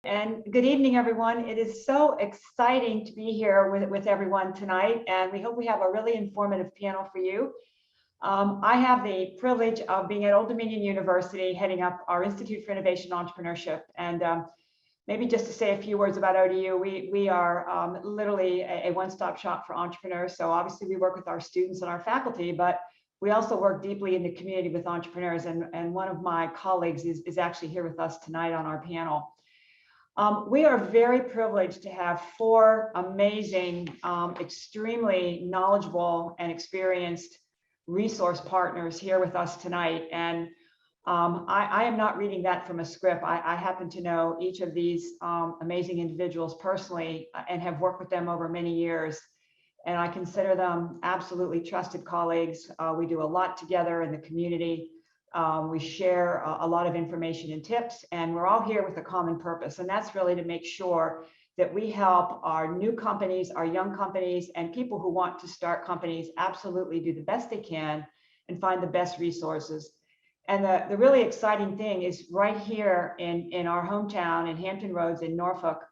And good evening, everyone. It is so exciting to be here with everyone tonight, and we hope we have a really informative panel for you. I have the privilege of being at Old Dominion University, heading up our Institute for Innovation and Entrepreneurship. And maybe just to say a few words about ODU, we are literally a one-stop shop for entrepreneurs. So obviously we work with our students and our faculty, but we also work deeply in the community with entrepreneurs. And one of my colleagues is actually here with us tonight on our panel. We are very privileged to have four amazing, extremely knowledgeable and experienced resource partners here with us tonight. And I am not reading that from a script. I happen to know each of these amazing individuals personally and have worked with them over many years. And I consider them absolutely trusted colleagues. We do a lot together in the community. We share a lot of information and tips, and we're all here with a common purpose. And that's really to make sure that we help our new companies, our young companies, and people who want to start companies absolutely do the best they can and find the best resources. And the really exciting thing is right here in our hometown in Hampton Roads in Norfolk,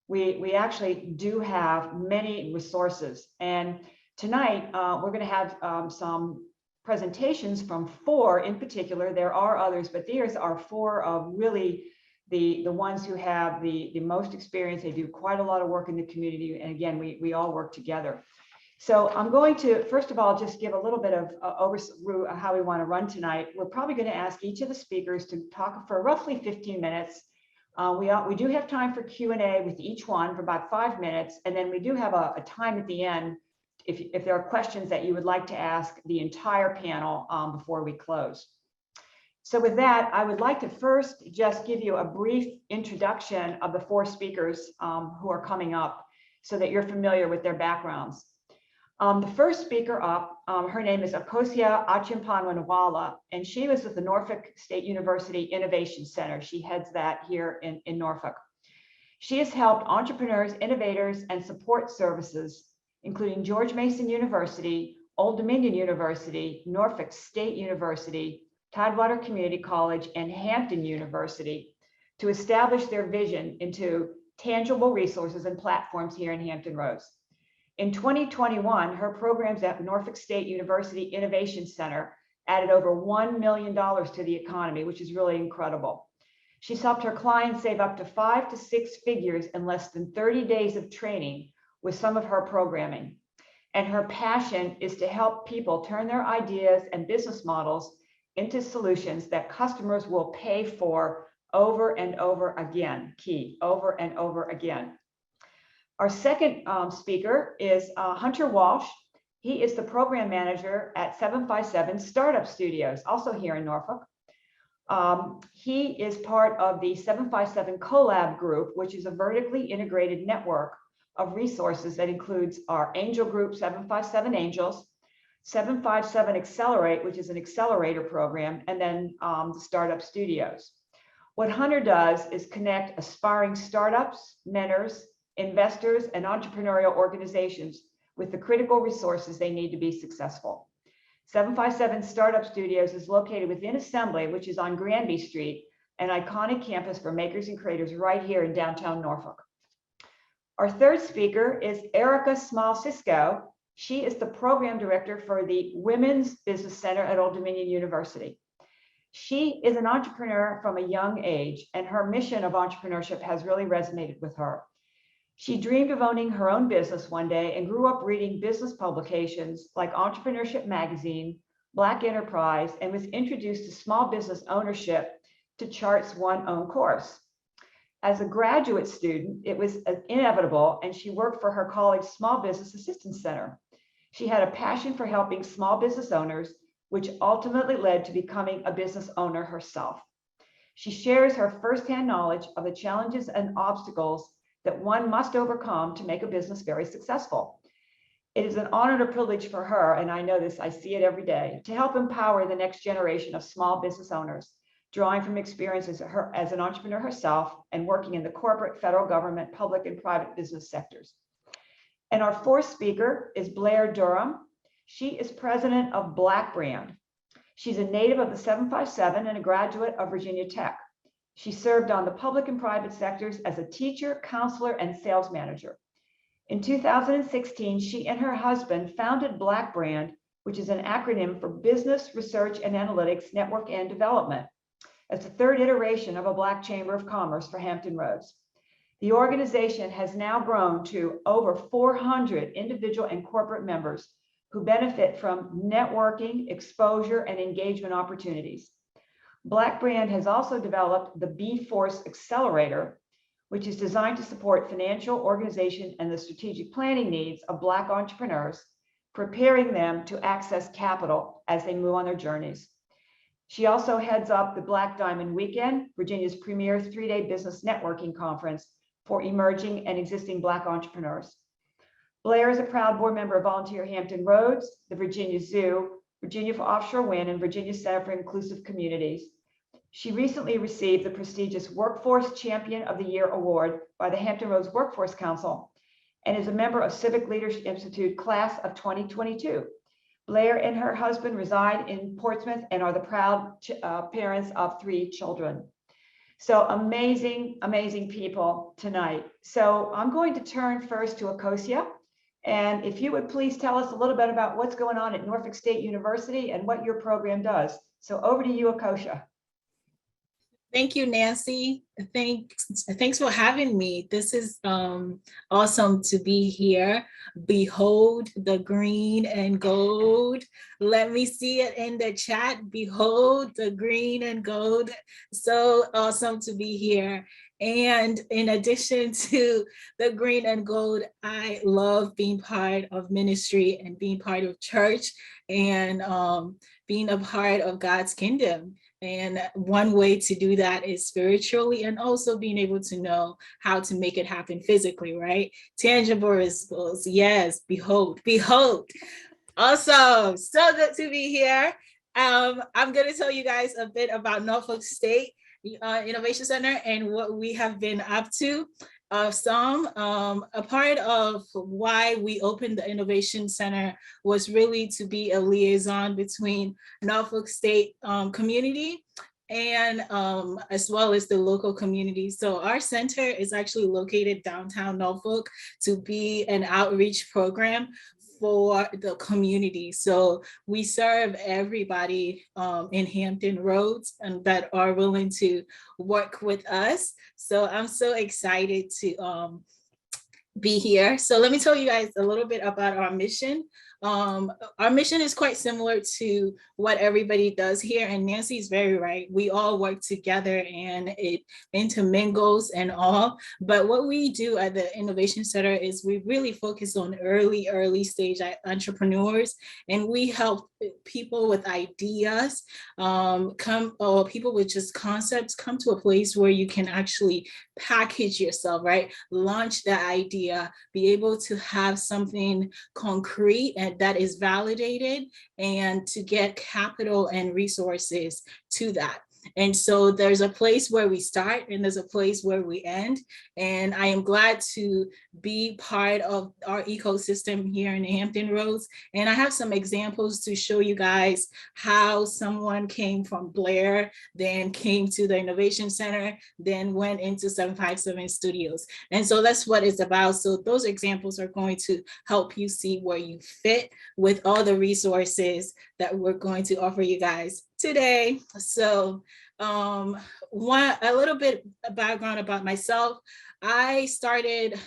we actually do have many resources. And tonight we're going to have some presentations from four in particular. There are others, but these are four of really the ones who have the most experience. They do quite a lot of work in the community. And again, we all work together. So I'm going to, first of all, just give a little bit of overview of how we want to run tonight. We're probably going to ask each of the speakers to talk for roughly 15 minutes. We do have time for Q&A with each one for about 5 minutes. And then we do have a time at the end if there are questions that you would like to ask the entire panel before we close. So with that, I would like to first just give you a brief introduction of the four speakers who are coming up so that you're familiar with their backgrounds. The first speaker up, her name is Akosia Achimpanwanwala, and she was with the Norfolk State University Innovation Center. She heads that here in Norfolk. She has helped entrepreneurs, innovators, and support services including George Mason University, Old Dominion University, Norfolk State University, Tidewater Community College, and Hampton University to establish their vision into tangible resources and platforms here in Hampton Roads. In 2021, her programs at Norfolk State University Innovation Center added over $1 million to the economy, which is really incredible. She's helped her clients save up to 5 to 6 figures in less than 30 days of training with some of her programming. And her passion is to help people turn their ideas and business models into solutions that customers will pay for over and over again. Key, over and over again. Our second speaker is Hunter Walsh. He is the program manager at 757 Startup Studios, also here in Norfolk. He is part of the 757 Collab Group, which is a vertically integrated network of resources that includes our angel group, 757 Angels, 757 Accelerate, which is an accelerator program, and then the Startup Studios. What Hunter does is connect aspiring startups, mentors, investors, and entrepreneurial organizations with the critical resources they need to be successful. 757 Startup Studios is located within Assembly, which is on Granby Street, an iconic campus for makers and creators right here in downtown Norfolk. Our third speaker is Erica Small-Cisco. She is the program director for the Women's Business Center at Old Dominion University. She is an entrepreneur from a young age, and her mission of entrepreneurship has really resonated with her. She dreamed of owning her own business one day and grew up reading business publications like Entrepreneurship Magazine, Black Enterprise, and was introduced to small business ownership to Chart's One Own course. As a graduate student, it was inevitable, and she worked for her college's Small Business Assistance Center. She had a passion for helping small business owners, which ultimately led to becoming a business owner herself. She shares her firsthand knowledge of the challenges and obstacles that one must overcome to make a business very successful. It is an honor and a privilege for her, and I know this, I see it every day, to help empower the next generation of small business owners, drawing from experiences as an entrepreneur herself and working in the corporate, federal government, public, and private business sectors. And our fourth speaker is Blair Durham. She is president of Black Brand. She's a native of the 757 and a graduate of Virginia Tech. She served on the public and private sectors as a teacher, counselor, and sales manager. In 2016, she and her husband founded Black Brand, which is an acronym for Business, Research, and Analytics Network and Development. It's the third iteration of a Black Chamber of Commerce for Hampton Roads. The organization has now grown to over 400 individual and corporate members who benefit from networking, exposure, and engagement opportunities. Black Brand has also developed the B-Force Accelerator, which is designed to support financial, organization, and the strategic planning needs of Black entrepreneurs, preparing them to access capital as they move on their journeys. She also heads up the Black Diamond Weekend, Virginia's premier 3-day business networking conference for emerging and existing Black entrepreneurs. Blair is a proud board member of Volunteer Hampton Roads, the Virginia Zoo, Virginia for Offshore Wind, and Virginia Center for Inclusive Communities. She recently received the prestigious Workforce Champion of the Year Award by the Hampton Roads Workforce Council and is a member of Civic Leadership Institute Class of 2022. Blair and her husband reside in Portsmouth and are the proud parents of 3 children. So amazing, amazing people tonight. So I'm going to turn first to Akosia. And if you would please tell us a little bit about what's going on at Norfolk State University and what your program does. So over to you, Akosia. Thank you, Nancy. Thanks for having me. This is awesome to be here. Behold the green and gold. Let me see it in the chat. Behold the green and gold. So awesome to be here. And in addition to the green and gold, I love being part of ministry and being part of church and being a part of God's kingdom. And one way to do that is spiritually and also being able to know how to make it happen physically, right? Tangible results, yes, behold. Awesome, so good to be here. I'm gonna tell you guys a bit about Norfolk State Innovation Center and what we have been up to. A part of why we opened the Innovation Center was really to be a liaison between Norfolk State community and as well as the local community. So our center is actually located downtown Norfolk to be an outreach program for the community. So we serve everybody in Hampton Roads and that are willing to work with us. So I'm so excited to be here. So let me tell you guys a little bit about our mission. Our mission is quite similar to what everybody does here, and Nancy's very right. We all work together and it intermingles and all, but what we do at the Innovation Center is we really focus on early stage entrepreneurs, and we help people with ideas or people with just concepts come to a place where you can actually package yourself, right? Launch the idea, be able to have something concrete and that is validated, and to get capital and resources to that. And so there's a place where we start and there's a place where we end. And I am glad to be part of our ecosystem here in Hampton Roads. And I have some examples to show you guys how someone came from Blair, then came to the Innovation Center, then went into 757 Studios. And so that's what it's about. So those examples are going to help you see where you fit with all the resources that we're going to offer you guys today. So a little bit of background about myself. I started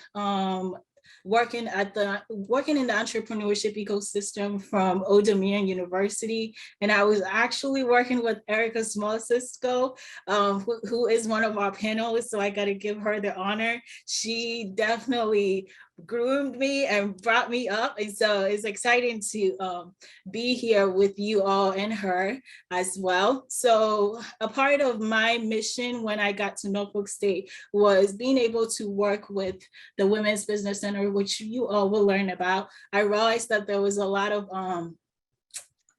working in the entrepreneurship ecosystem from Old Dominion University, and I was actually working with Erica Small-Cisco, who is one of our panelists, so I got to give her the honor. She definitely groomed me and brought me up, and so it's exciting to be here with you all and her as well. So a part of my mission when I got to Norfolk State was being able to work with the Women's Business Center, which you all will learn about. I realized that there was a lot of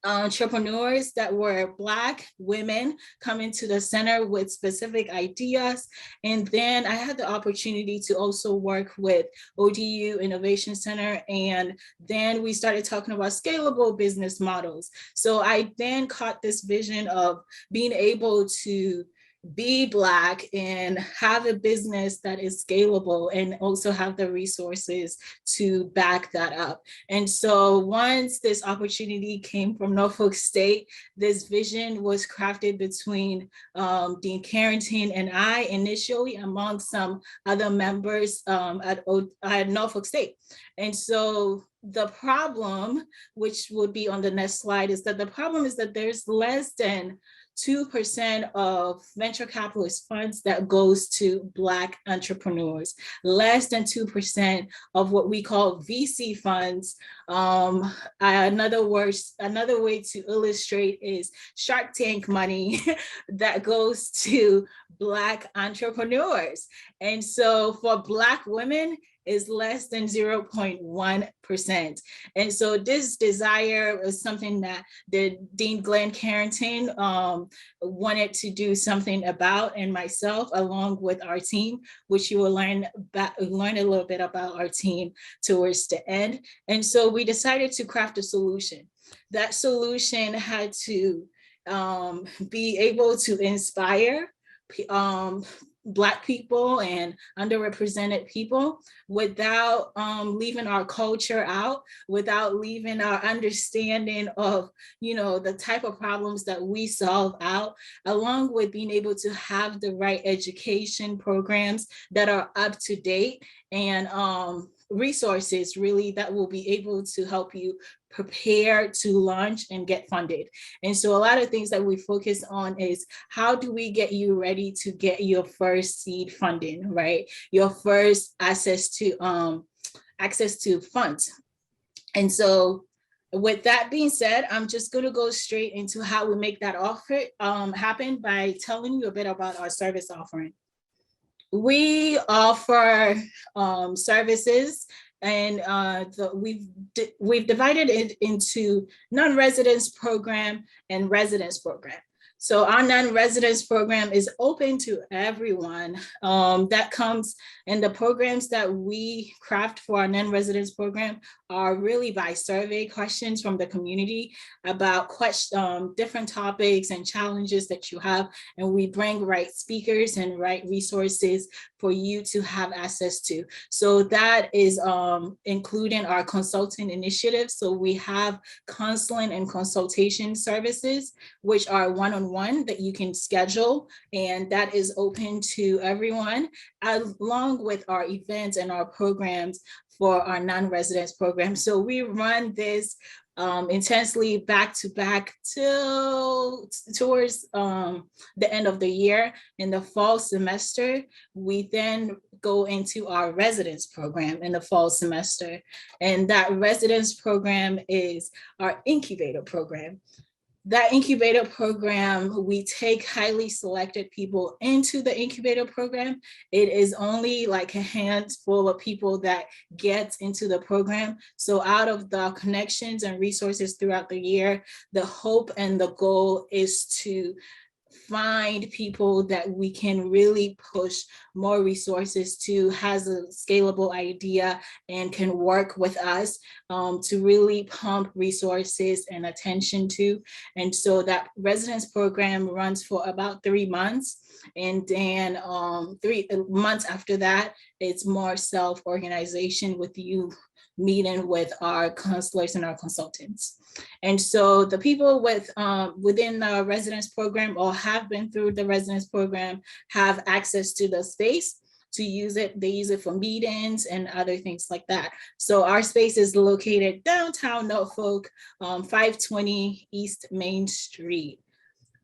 entrepreneurs that were Black women coming to the center with specific ideas. And then I had the opportunity to also work with ODU Innovation Center. And then we started talking about scalable business models. So I then caught this vision of being able to be Black and have a business that is scalable and also have the resources to back that up. And so once this opportunity came from Norfolk State, this vision was crafted between Dean Carrington and I initially, among some other members at Norfolk State. And so the problem, which would be on the next slide, is that the problem is that there's less than 2% of venture capitalist funds that goes to Black entrepreneurs, less than 2% of what we call VC funds. Another way to illustrate is Shark Tank money that goes to Black entrepreneurs. And so for Black women, is less than 0.1%. And so this desire was something that the Dean Glenn Carrington wanted to do something about, and myself, along with our team, which you will learn a little bit about our team towards the end. And so we decided to craft a solution. That solution had to be able to inspire Black people and underrepresented people without leaving our culture out, without leaving our understanding of, the type of problems that we solve out, along with being able to have the right education programs that are up to date and resources really that will be able to help you prepare to launch and get funded. And so a lot of things that we focus on is how do we get you ready to get your first seed funding, right? Your first access to funds. And so with that being said, I'm just going to go straight into how we make that offer happen by telling you a bit about our service offering. We offer services, and we've divided it into non-residence program and residence program. So our non-residence program is open to everyone that comes, and the programs that we craft for our non-residence program are really by survey questions from the community about different topics and challenges that you have. And we bring right speakers and right resources for you to have access to. So that is including our consulting initiative. So we have counseling and consultation services, which are one-on-one that you can schedule, and that is open to everyone, along with our events and our programs for our non-residence program. So we run this intensely back to back towards the end of the year. In the fall semester, we then go into our residence program in the fall semester. And that residence program is our incubator program. That incubator program, we take highly selected people into the incubator program. It is only like a handful of people that get into the program. So out of the connections and resources throughout the year, the hope and the goal is to find people that we can really push more resources to, has a scalable idea and can work with us to really pump resources and attention to. And so that residence program runs for about 3 months. And then 3 months after that, it's more self-organization with you meeting with our counselors and our consultants. And so the people within the residence program or have been through the residence program have access to the space to use it. They use it for meetings and other things like that. So our space is located downtown Norfolk, 520 East Main Street.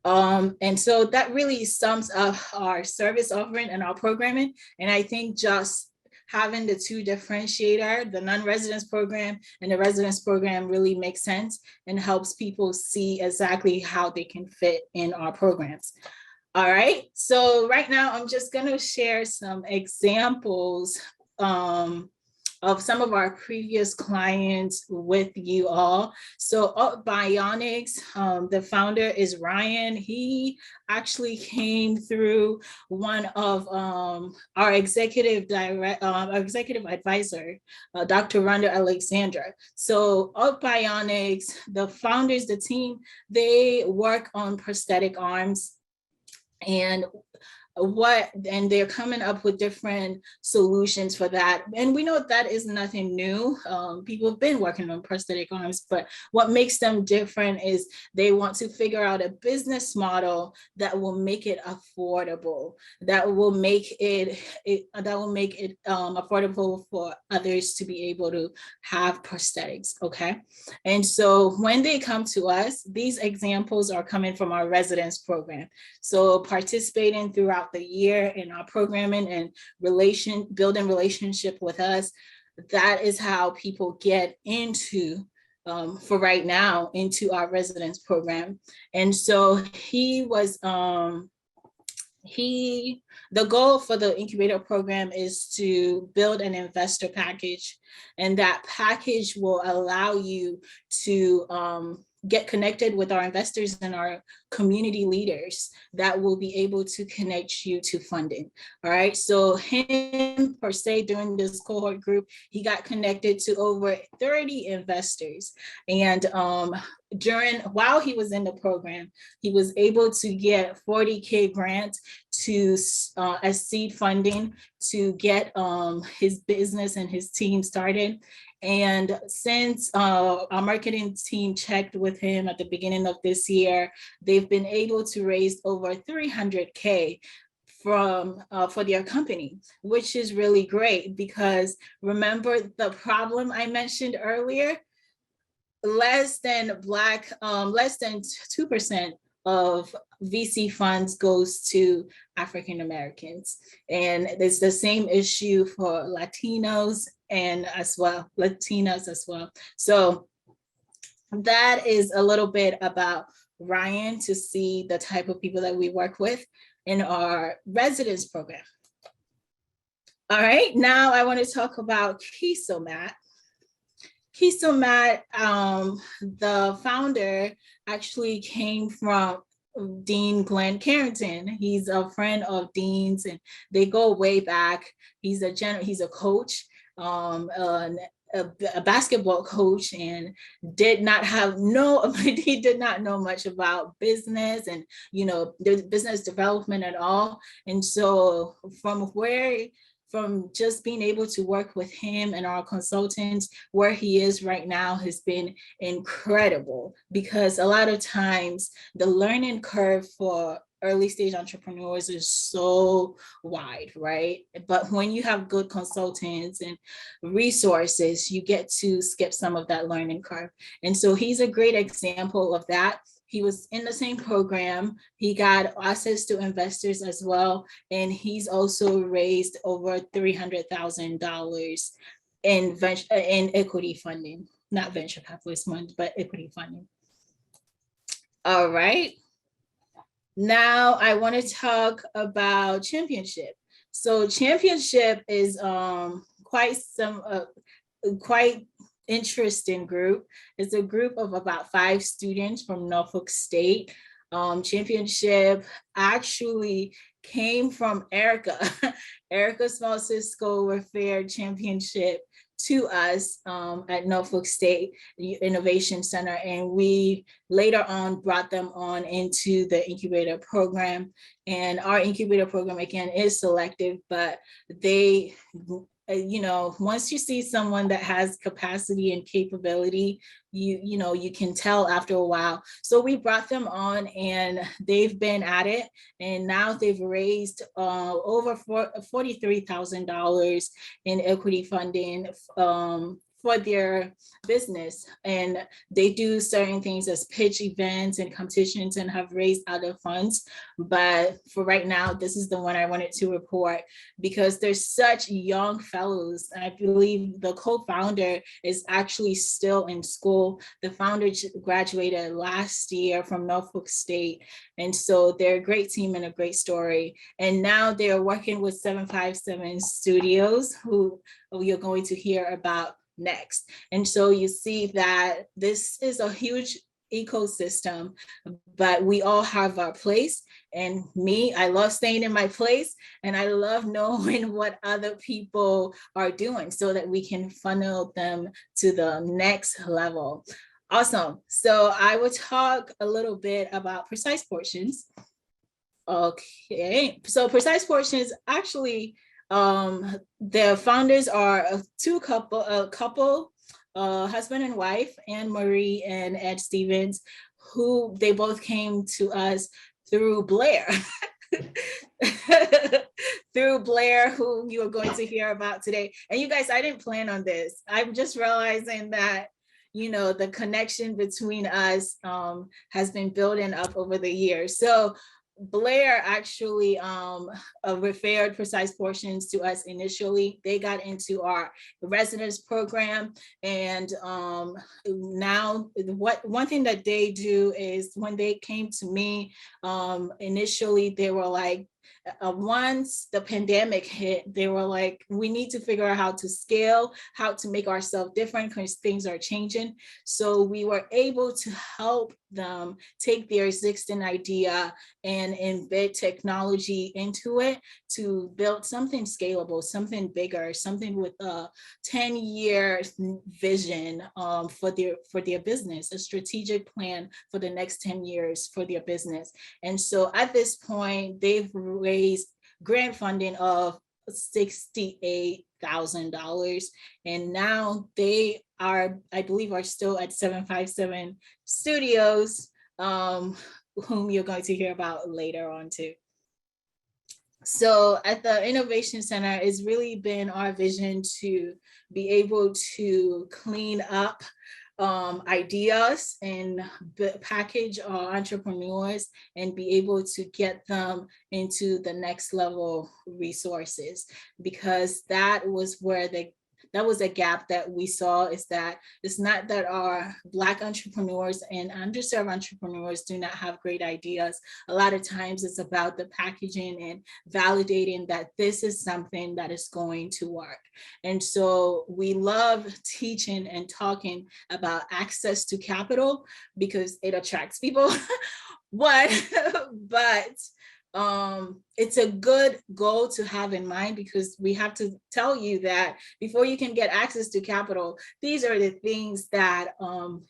And so that really sums up our service offering and our programming. And I think just having the two differentiator, the non-residence program and the residence program, really makes sense and helps people see exactly how they can fit in our programs. All right, so right now I'm just gonna share some examples of some of our previous clients with you all. So Bionics, the founder is Ryan. He actually came through one of our executive advisor, Dr. Rhonda Alexandra. So Bionics, the founders, the team, they work on prosthetic arms. and they're coming up with different solutions for that. And we know that is nothing new. People have been working on prosthetic arms, but what makes them different is they want to figure out a business model that will make it affordable, that will make it affordable for others to be able to have prosthetics. Okay. And so when they come to us, these examples are coming from our residence program. So participating throughout the year in our programming and building relationship with us, that is how people get into for right now into our residence program. And so the goal for the incubator program is to build an investor package, and that package will allow you to get connected with our investors and our community leaders that will be able to connect you to funding. All right. So him per se, during this cohort group, he got connected to over 30 investors. And while he was in the program, he was able to get $40K grant as seed funding to get his business and his team started. And since our marketing team checked with him at the beginning of this year, they've been able to raise over $300K for their company, which is really great, because remember the problem I mentioned earlier, less than 2% of VC funds goes to African Americans. And it's the same issue for Latinas as well. So that is a little bit about Ryan, to see the type of people that we work with in our residence program. All right, now I want to talk about Kesomat. Kesomat, the founder actually came from Dean Glenn Carrington. He's a friend of Dean's, and they go way back. He's a coach, a basketball coach, and he did not know much about business and business development at all. And so from just being able to work with him and our consultants, where he is right now has been incredible, because a lot of times the learning curve for early stage entrepreneurs is so wide, right? But when you have good consultants and resources, you get to skip some of that learning curve. And so he's a great example of that. He was in the same program. He got access to investors as well. And he's also raised over $300,000 in equity funding, not venture capitalist money, but equity funding. All right. Now I want to talk about Championship. So Championship is quite interesting group. It's a group of about 5 students from Norfolk State. Championship actually came from Erica. Erica Small Cisco referred Championship to us at Norfolk State Innovation Center, and we later on brought them on into the incubator program. And our incubator program, again, is selective, but they once you see someone that has capacity and capability, you can tell after a while. So we brought them on, and they've been at it, and now they've raised over $43,000 in equity funding for their business. And they do certain things as pitch events and competitions and have raised other funds. But for right now, this is the one I wanted to report, because there's such young fellows. I believe the co-founder is actually still in school. The founder graduated last year from Norfolk State. And so they're a great team and a great story. And now they're working with 757 Studios, who you're going to hear about next. And so you see that this is a huge ecosystem, but we all have our place. And me, I love staying in my place, and I love knowing what other people are doing so that we can funnel them to the next level. Awesome. So I will talk a little bit about Precise Portions. Okay, so Precise Portions actually, the founders are a couple, husband and wife, Anne Marie and Ed Stevens, who they both came to us through Blair. Through Blair, who you are going to hear about today. And you guys, I didn't plan on this. I'm just realizing that, you know, the connection between us has been building up over the years. So Blair actually referred Precise Portions to us initially. They got into our residence program, and now one thing that they do is when they came to me initially, they were like, once the pandemic hit, they were like, we need to figure out how to scale, how to make ourselves different because things are changing. So we were able to help them take their existing idea and embed technology into it to build something scalable, something bigger, something with a 10-year vision for their business, a strategic plan for the next 10 years for their business. And so at this point, they've raised grant funding of $68,000. And now they are, I believe, are still at 757 Studios, whom you're going to hear about later on too. So at the Innovation Center, it's really been our vision to be able to clean up ideas and package our entrepreneurs and be able to get them into the next level resources, because that was where that was a gap that we saw, is that it's not that our Black entrepreneurs and underserved entrepreneurs do not have great ideas. A lot of times it's about the packaging and validating that this is something that is going to work. And so we love teaching and talking about access to capital because it attracts people. but it's a good goal to have in mind, because we have to tell you that before you can get access to capital, these are the things that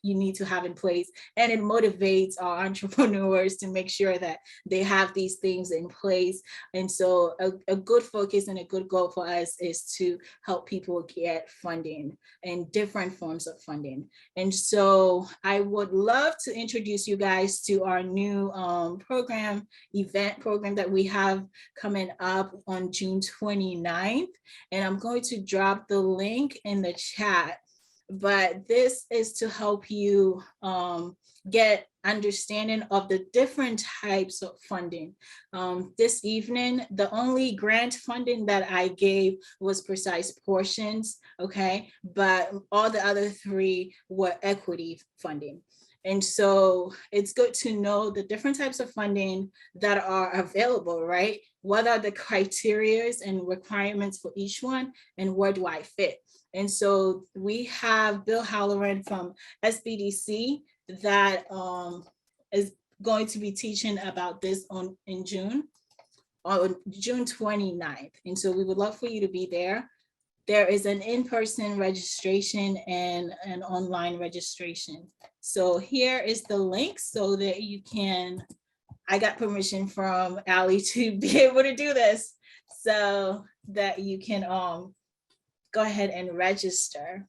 you need to have in place. And it motivates our entrepreneurs to make sure that they have these things in place. And so a good focus and a good goal for us is to help people get funding and different forms of funding. And so I would love to introduce you guys to our new event program that we have coming up on June 29th. And I'm going to drop the link in the chat. But this is to help you get understanding of the different types of funding. This evening, the only grant funding that I gave was Precise Portions, okay? But all the other three were equity funding. And so it's good to know the different types of funding that are available, right? What are the criteria and requirements for each one, and where do I fit? And so we have Bill Halloran from SBDC that is going to be teaching about this on June 29th. And so we would love for you to be there. There is an in-person registration and an online registration. So here is the link so that you can, I got permission from Ali to be able to do this, so that you can go ahead and register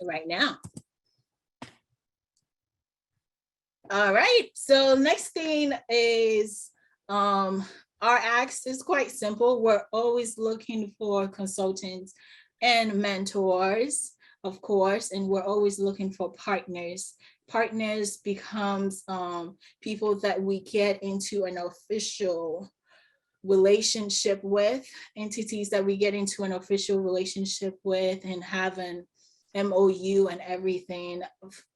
right now. All right, so next thing is, our ask is quite simple. We're always looking for consultants and mentors, of course, and we're always looking for partners. Partners becomes people that we get into an official relationship with, entities that we get into an official relationship with and have an MOU and everything.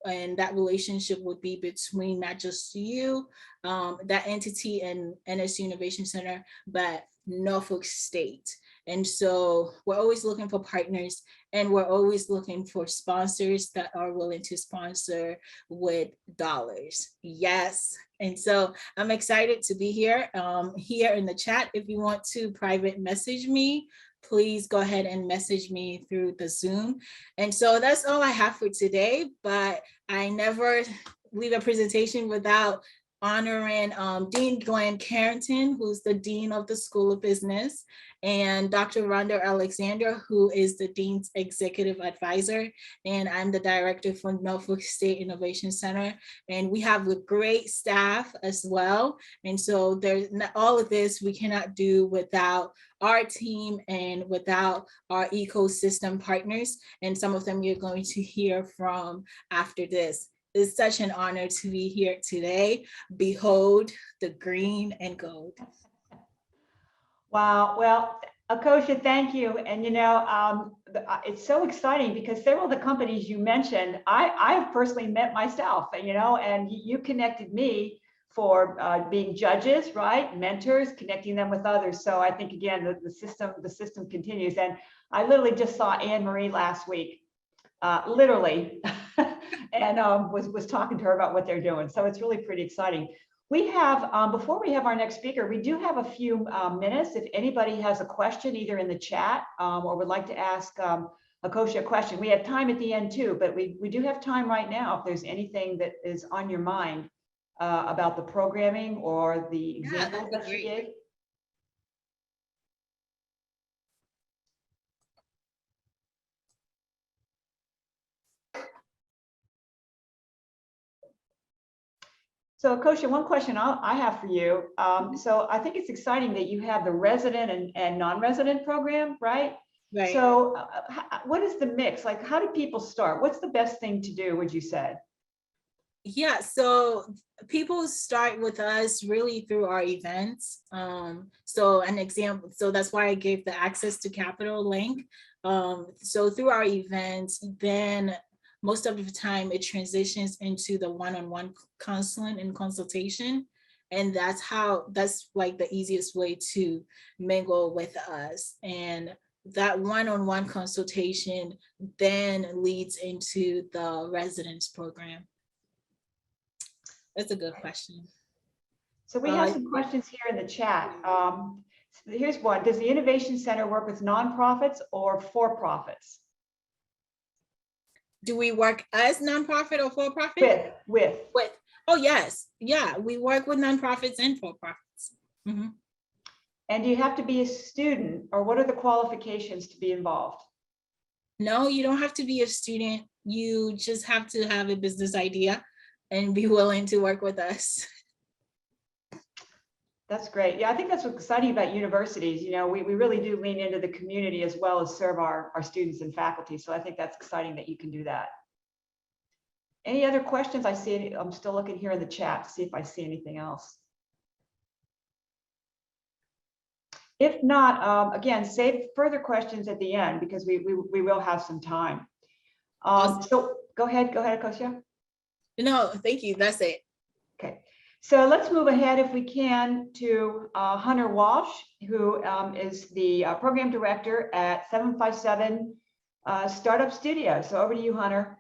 And that relationship would be between not just you, that entity, and NSU Innovation Center, but Norfolk State. And so we're always looking for partners, and we're always looking for sponsors that are willing to sponsor with dollars. Yes. And so I'm excited to be here. Here in the chat, if you want to private message me, please go ahead and message me through the Zoom. And so that's all I have for today, but I never leave a presentation without honoring Dean Glenn Carrington, who's the Dean of the School of Business, and Dr. Rhonda Alexander, who is the Dean's Executive Advisor, and I'm the Director for Norfolk State Innovation Center. And we have a great staff as well. And so there's all of this we cannot do without our team and without our ecosystem partners. And some of them you're going to hear from after this. It's such an honor to be here today. Behold the green and gold. Wow. Well, Akosha, thank you. And it's so exciting because several of the companies you mentioned, I've personally met myself, and you connected me for being judges, right? Mentors, connecting them with others. So I think again, the system continues. And I literally just saw Anne Marie last week, literally, and was talking to her about what they're doing. So it's really pretty exciting. We have, before we have our next speaker, we do have a few minutes. If anybody has a question, either in the chat or would like to ask Akosha a question. We have time at the end too, but we do have time right now if there's anything that is on your mind about the programming or the examples that she gave. So Akosha, one question I have for you. So I think it's exciting that you have the resident and non-resident program, right? Right. So what is the mix? Like, how do people start? What's the best thing to do, would you say? Yeah, so people start with us really through our events. So an example, so that's why I gave the access to capital link. So through our events, then most of the time it transitions into the one-on-one counseling and consultation. And that's like the easiest way to mingle with us. And that one-on-one consultation then leads into the residence program. That's a good question. So we have some questions here in the chat. Here's one. Does the Innovation Center work with nonprofits or for-profits? Do we work as nonprofit or for-profit? With. Oh, yes. Yeah, we work with nonprofits and for-profits. Mm-hmm. And do you have to be a student, or what are the qualifications to be involved? No, you don't have to be a student. You just have to have a business idea and be willing to work with us. That's great. Yeah, I think that's what's exciting about universities. We really do lean into the community as well as serve our students and faculty. So I think that's exciting that you can do that. Any other questions? I'm still looking here in the chat to see if I see anything else. If not, again, save further questions at the end because we will have some time. So go ahead, Akosha. No, thank you. That's it. Okay. So let's move ahead, if we can, to Hunter Walsh, who is the program director at 757 Startup Studio. So over to you, Hunter.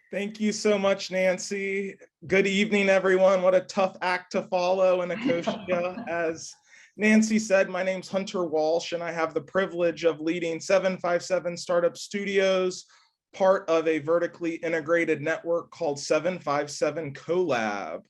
Thank you so much, Nancy. Good evening, everyone. What a tough act to follow in Akosha. As Nancy said, my name's Hunter Walsh, and I have the privilege of leading 757 Startup Studios, part of a vertically integrated network called 757 CoLab.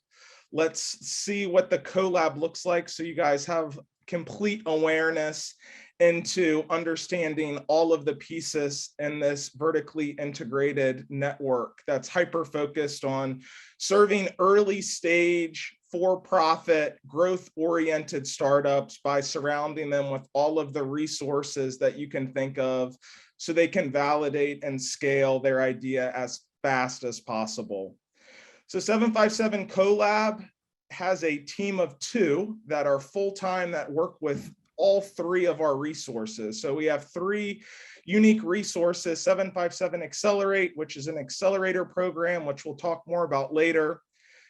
Let's see what the CoLab looks like so you guys have complete awareness into understanding all of the pieces in this vertically integrated network that's hyper-focused on serving early stage, for-profit, growth-oriented startups by surrounding them with all of the resources that you can think of so they can validate and scale their idea as fast as possible. So 757 CoLab has a team of 2 that are full-time that work with all 3 of our resources. So we have 3 unique resources: 757 Accelerate, which is an accelerator program, which we'll talk more about later.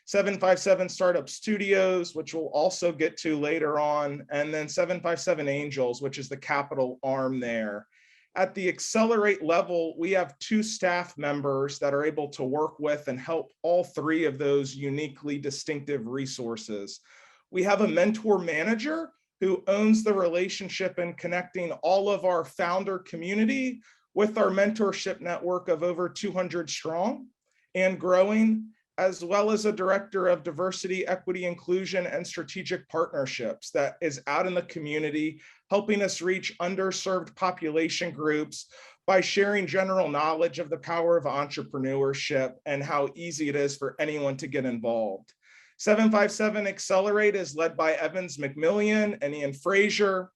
757 Startup Studios, which we'll also get to later on. And then 757 Angels, which is the capital arm there. At the Accelerate level, we have 2 staff members that are able to work with and help all 3 of those uniquely distinctive resources. We have a mentor manager who owns the relationship in connecting all of our founder community with our mentorship network of over 200 strong and growing. as well as a director of diversity, equity, inclusion, and strategic partnerships that is out in the community, helping us reach underserved population groups by sharing general knowledge of the power of entrepreneurship and how easy it is for anyone to get involved. 757 Accelerate is led by Evans McMillian and Ian Frazier.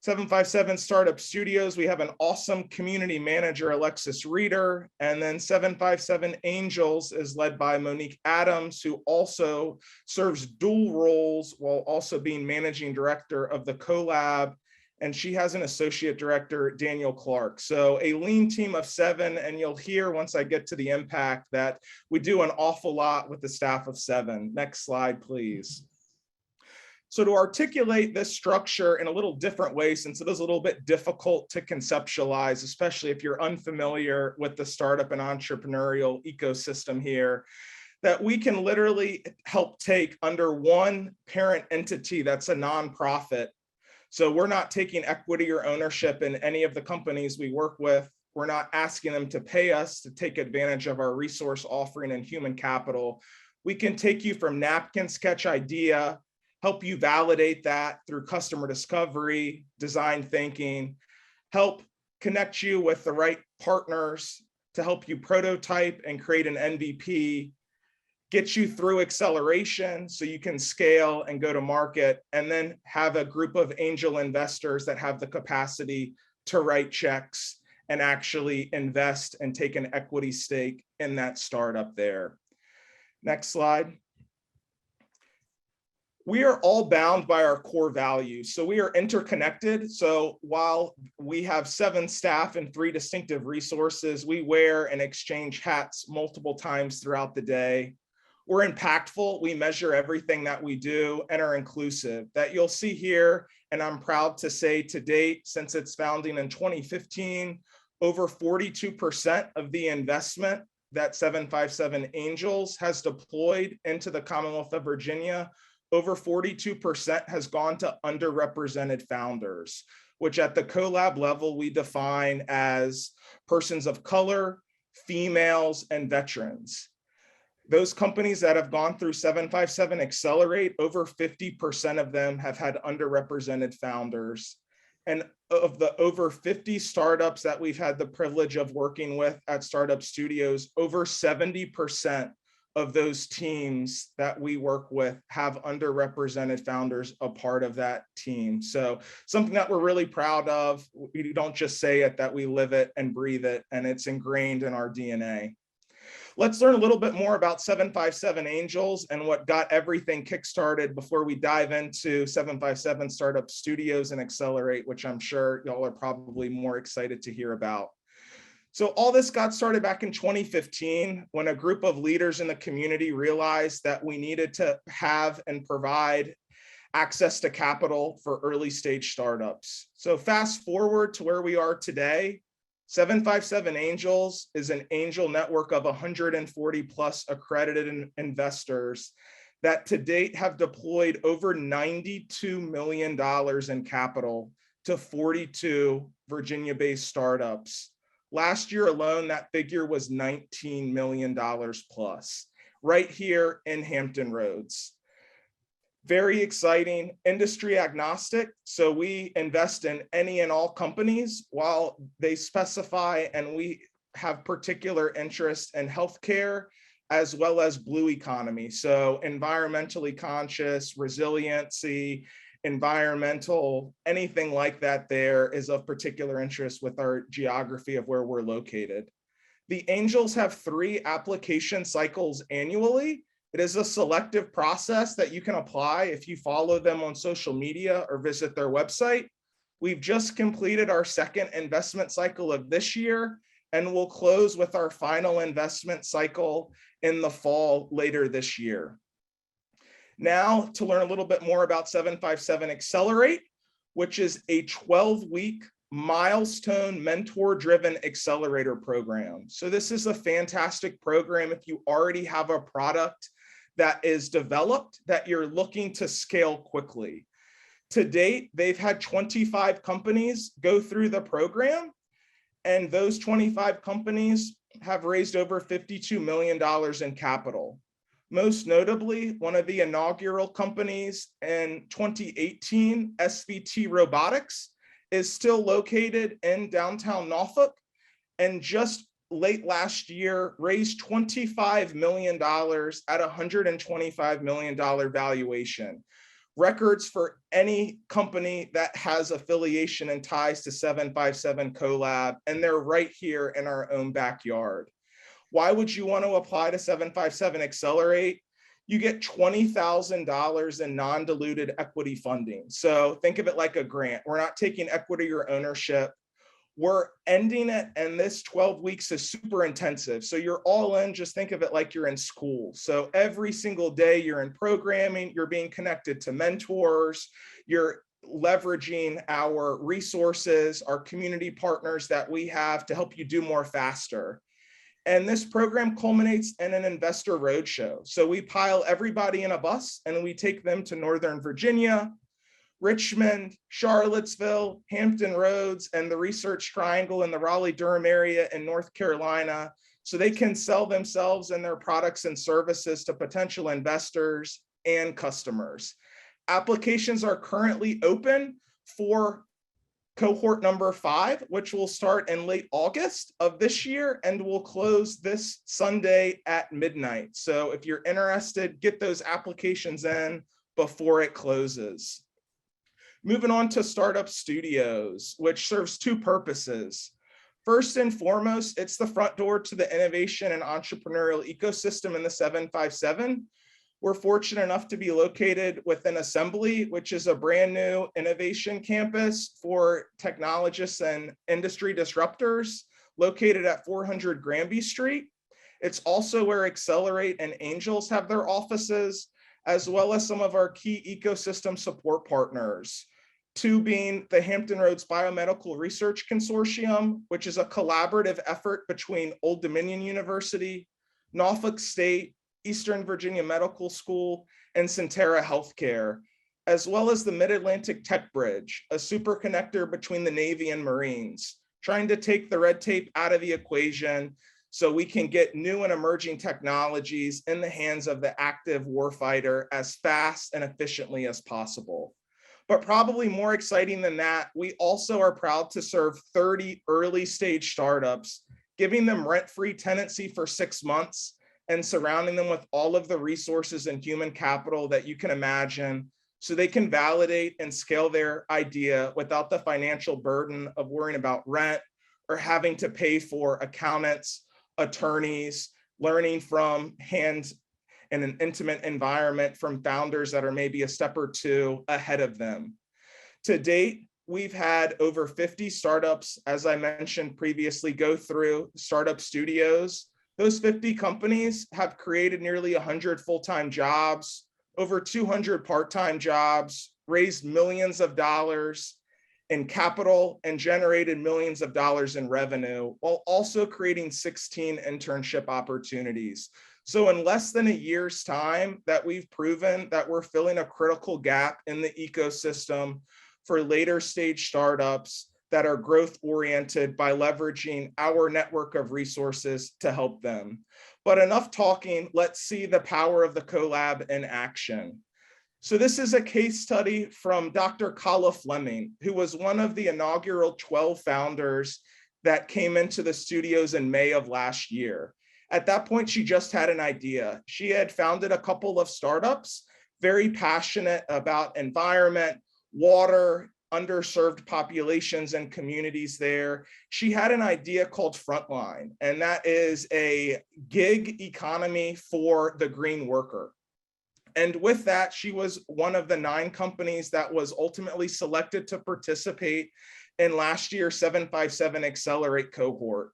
757 Startup Studios, we have an awesome community manager, Alexis Reeder. And then 757 Angels is led by Monique Adams, who also serves dual roles while also being managing director of the CoLab. And she has an associate director, Daniel Clark. So a lean team of 7, and you'll hear once I get to the impact that we do an awful lot with the staff of 7. Next slide, please. So to articulate this structure in a little different way, since it is a little bit difficult to conceptualize, especially if you're unfamiliar with the startup and entrepreneurial ecosystem here, that we can literally help take under one parent entity that's a nonprofit. So we're not taking equity or ownership in any of the companies we work with. We're not asking them to pay us to take advantage of our resource offering and human capital. We can take you from napkin sketch idea, help you validate that through customer discovery, design thinking, help connect you with the right partners to help you prototype and create an MVP, get you through acceleration so you can scale and go to market, and then have a group of angel investors that have the capacity to write checks and actually invest and take an equity stake in that startup there. Next slide. We are all bound by our core values. So we are interconnected. So while we have 7 staff and 3 distinctive resources, we wear and exchange hats multiple times throughout the day. We're impactful. We measure everything that we do and are inclusive. That you'll see here, and I'm proud to say to date, since its founding in 2015, over 42% of the investment that 757 Angels has deployed into the Commonwealth of Virginia, over 42% has gone to underrepresented founders, which at the CoLab level, we define as persons of color, females, and veterans. Those companies that have gone through 757 Accelerate, over 50% of them have had underrepresented founders. And of the over 50 startups that we've had the privilege of working with at Startup Studios, over 70% of those teams that we work with have underrepresented founders a part of that team. So something that we're really proud of. We don't just say it, that we live it and breathe it, and it's ingrained in our DNA. Let's learn a little bit more about 757 Angels and what got everything kickstarted before we dive into 757 Startup Studios and Accelerate, which I'm sure y'all are probably more excited to hear about. So all this got started back in 2015 when a group of leaders in the community realized that we needed to have and provide access to capital for early stage startups. So fast forward to where we are today, 757 Angels is an angel network of 140 plus accredited investors that to date have deployed over $92 million in capital to 42 Virginia-based startups. Last year alone, that figure was $19 million plus, right here in Hampton Roads. Very exciting, industry agnostic. So we invest in any and all companies while they specify, and we have particular interest in healthcare as well as blue economy. So environmentally conscious, resiliency, environmental, anything like that there is of particular interest with our geography of where we're located. The Angels have 3 application cycles annually. It is a selective process that you can apply if you follow them on social media or visit their website. We've just completed our 2nd investment cycle of this year, and we'll close with our final investment cycle in the fall later this year. Now, to learn a little bit more about 757 Accelerate, which is a 12-week milestone mentor-driven accelerator program. So this is a fantastic program if you already have a product that is developed that you're looking to scale quickly. To date, they've had 25 companies go through the program, and those 25 companies have raised over $52 million in capital. Most notably, one of the inaugural companies in 2018, SVT Robotics, is still located in downtown Norfolk, and just late last year raised $25 million at a $125 million valuation. Records for any company that has affiliation and ties to 757 Collab, and they're right here in our own backyard. Why would you want to apply to 757 Accelerate? You get $20,000 in non-diluted equity funding. So think of it like a grant. We're not taking equity or ownership. We're ending it, and this 12 weeks is super intensive. So you're all in, just think of it like you're in school. So every single day you're in programming, you're being connected to mentors, you're leveraging our resources, our community partners that we have to help you do more faster. And this program culminates in an investor roadshow. So we pile everybody in a bus and we take them to Northern Virginia, Richmond, Charlottesville, Hampton Roads, and the Research Triangle in the Raleigh-Durham area in North Carolina, so they can sell themselves and their products and services to potential investors and customers. Applications are currently open for cohort number 5, which will start in late August of this year and will close this Sunday at midnight. So if you're interested, get those applications in before it closes. Moving on to Startup Studios, which serves 2 purposes. First and foremost, it's the front door to the innovation and entrepreneurial ecosystem in the 757. We're fortunate enough to be located within Assembly, which is a brand new innovation campus for technologists and industry disruptors, located at 400 Granby Street. It's also where Accelerate and Angels have their offices, as well as some of our key ecosystem support partners. 2 being the Hampton Roads Biomedical Research Consortium, which is a collaborative effort between Old Dominion University, Norfolk State, Eastern Virginia Medical School, and Centera Healthcare, as well as the Mid-Atlantic Tech Bridge, a super connector between the Navy and Marines, trying to take the red tape out of the equation so we can get new and emerging technologies in the hands of the active warfighter as fast and efficiently as possible. But probably more exciting than that, we also are proud to serve 30 early stage startups, giving them rent-free tenancy for 6 months and surrounding them with all of the resources and human capital that you can imagine so they can validate and scale their idea without the financial burden of worrying about rent or having to pay for accountants, attorneys, learning from hands in an intimate environment from founders that are maybe a step or 2 ahead of them. To date, we've had over 50 startups, as I mentioned previously, go through Startup Studios. Those 50 companies have created nearly 100 full-time jobs, over 200 part-time jobs, raised millions of dollars in capital, and generated millions of dollars in revenue, while also creating 16 internship opportunities. So in less than a year's time that we've proven that we're filling a critical gap in the ecosystem for later stage startups that are growth oriented by leveraging our network of resources to help them. But enough talking, let's see the power of the collab in action. So this is a case study from Dr. Kala Fleming, who was one of the inaugural 12 founders that came into the studios in May of last year. At that point, she just had an idea. She had founded a couple of startups, very passionate about environment, water, underserved populations and communities there. She had an idea called Frontline, and that is a gig economy for the green worker. And with that, she was one of the 9 companies that was ultimately selected to participate in last year's 757 Accelerate cohort.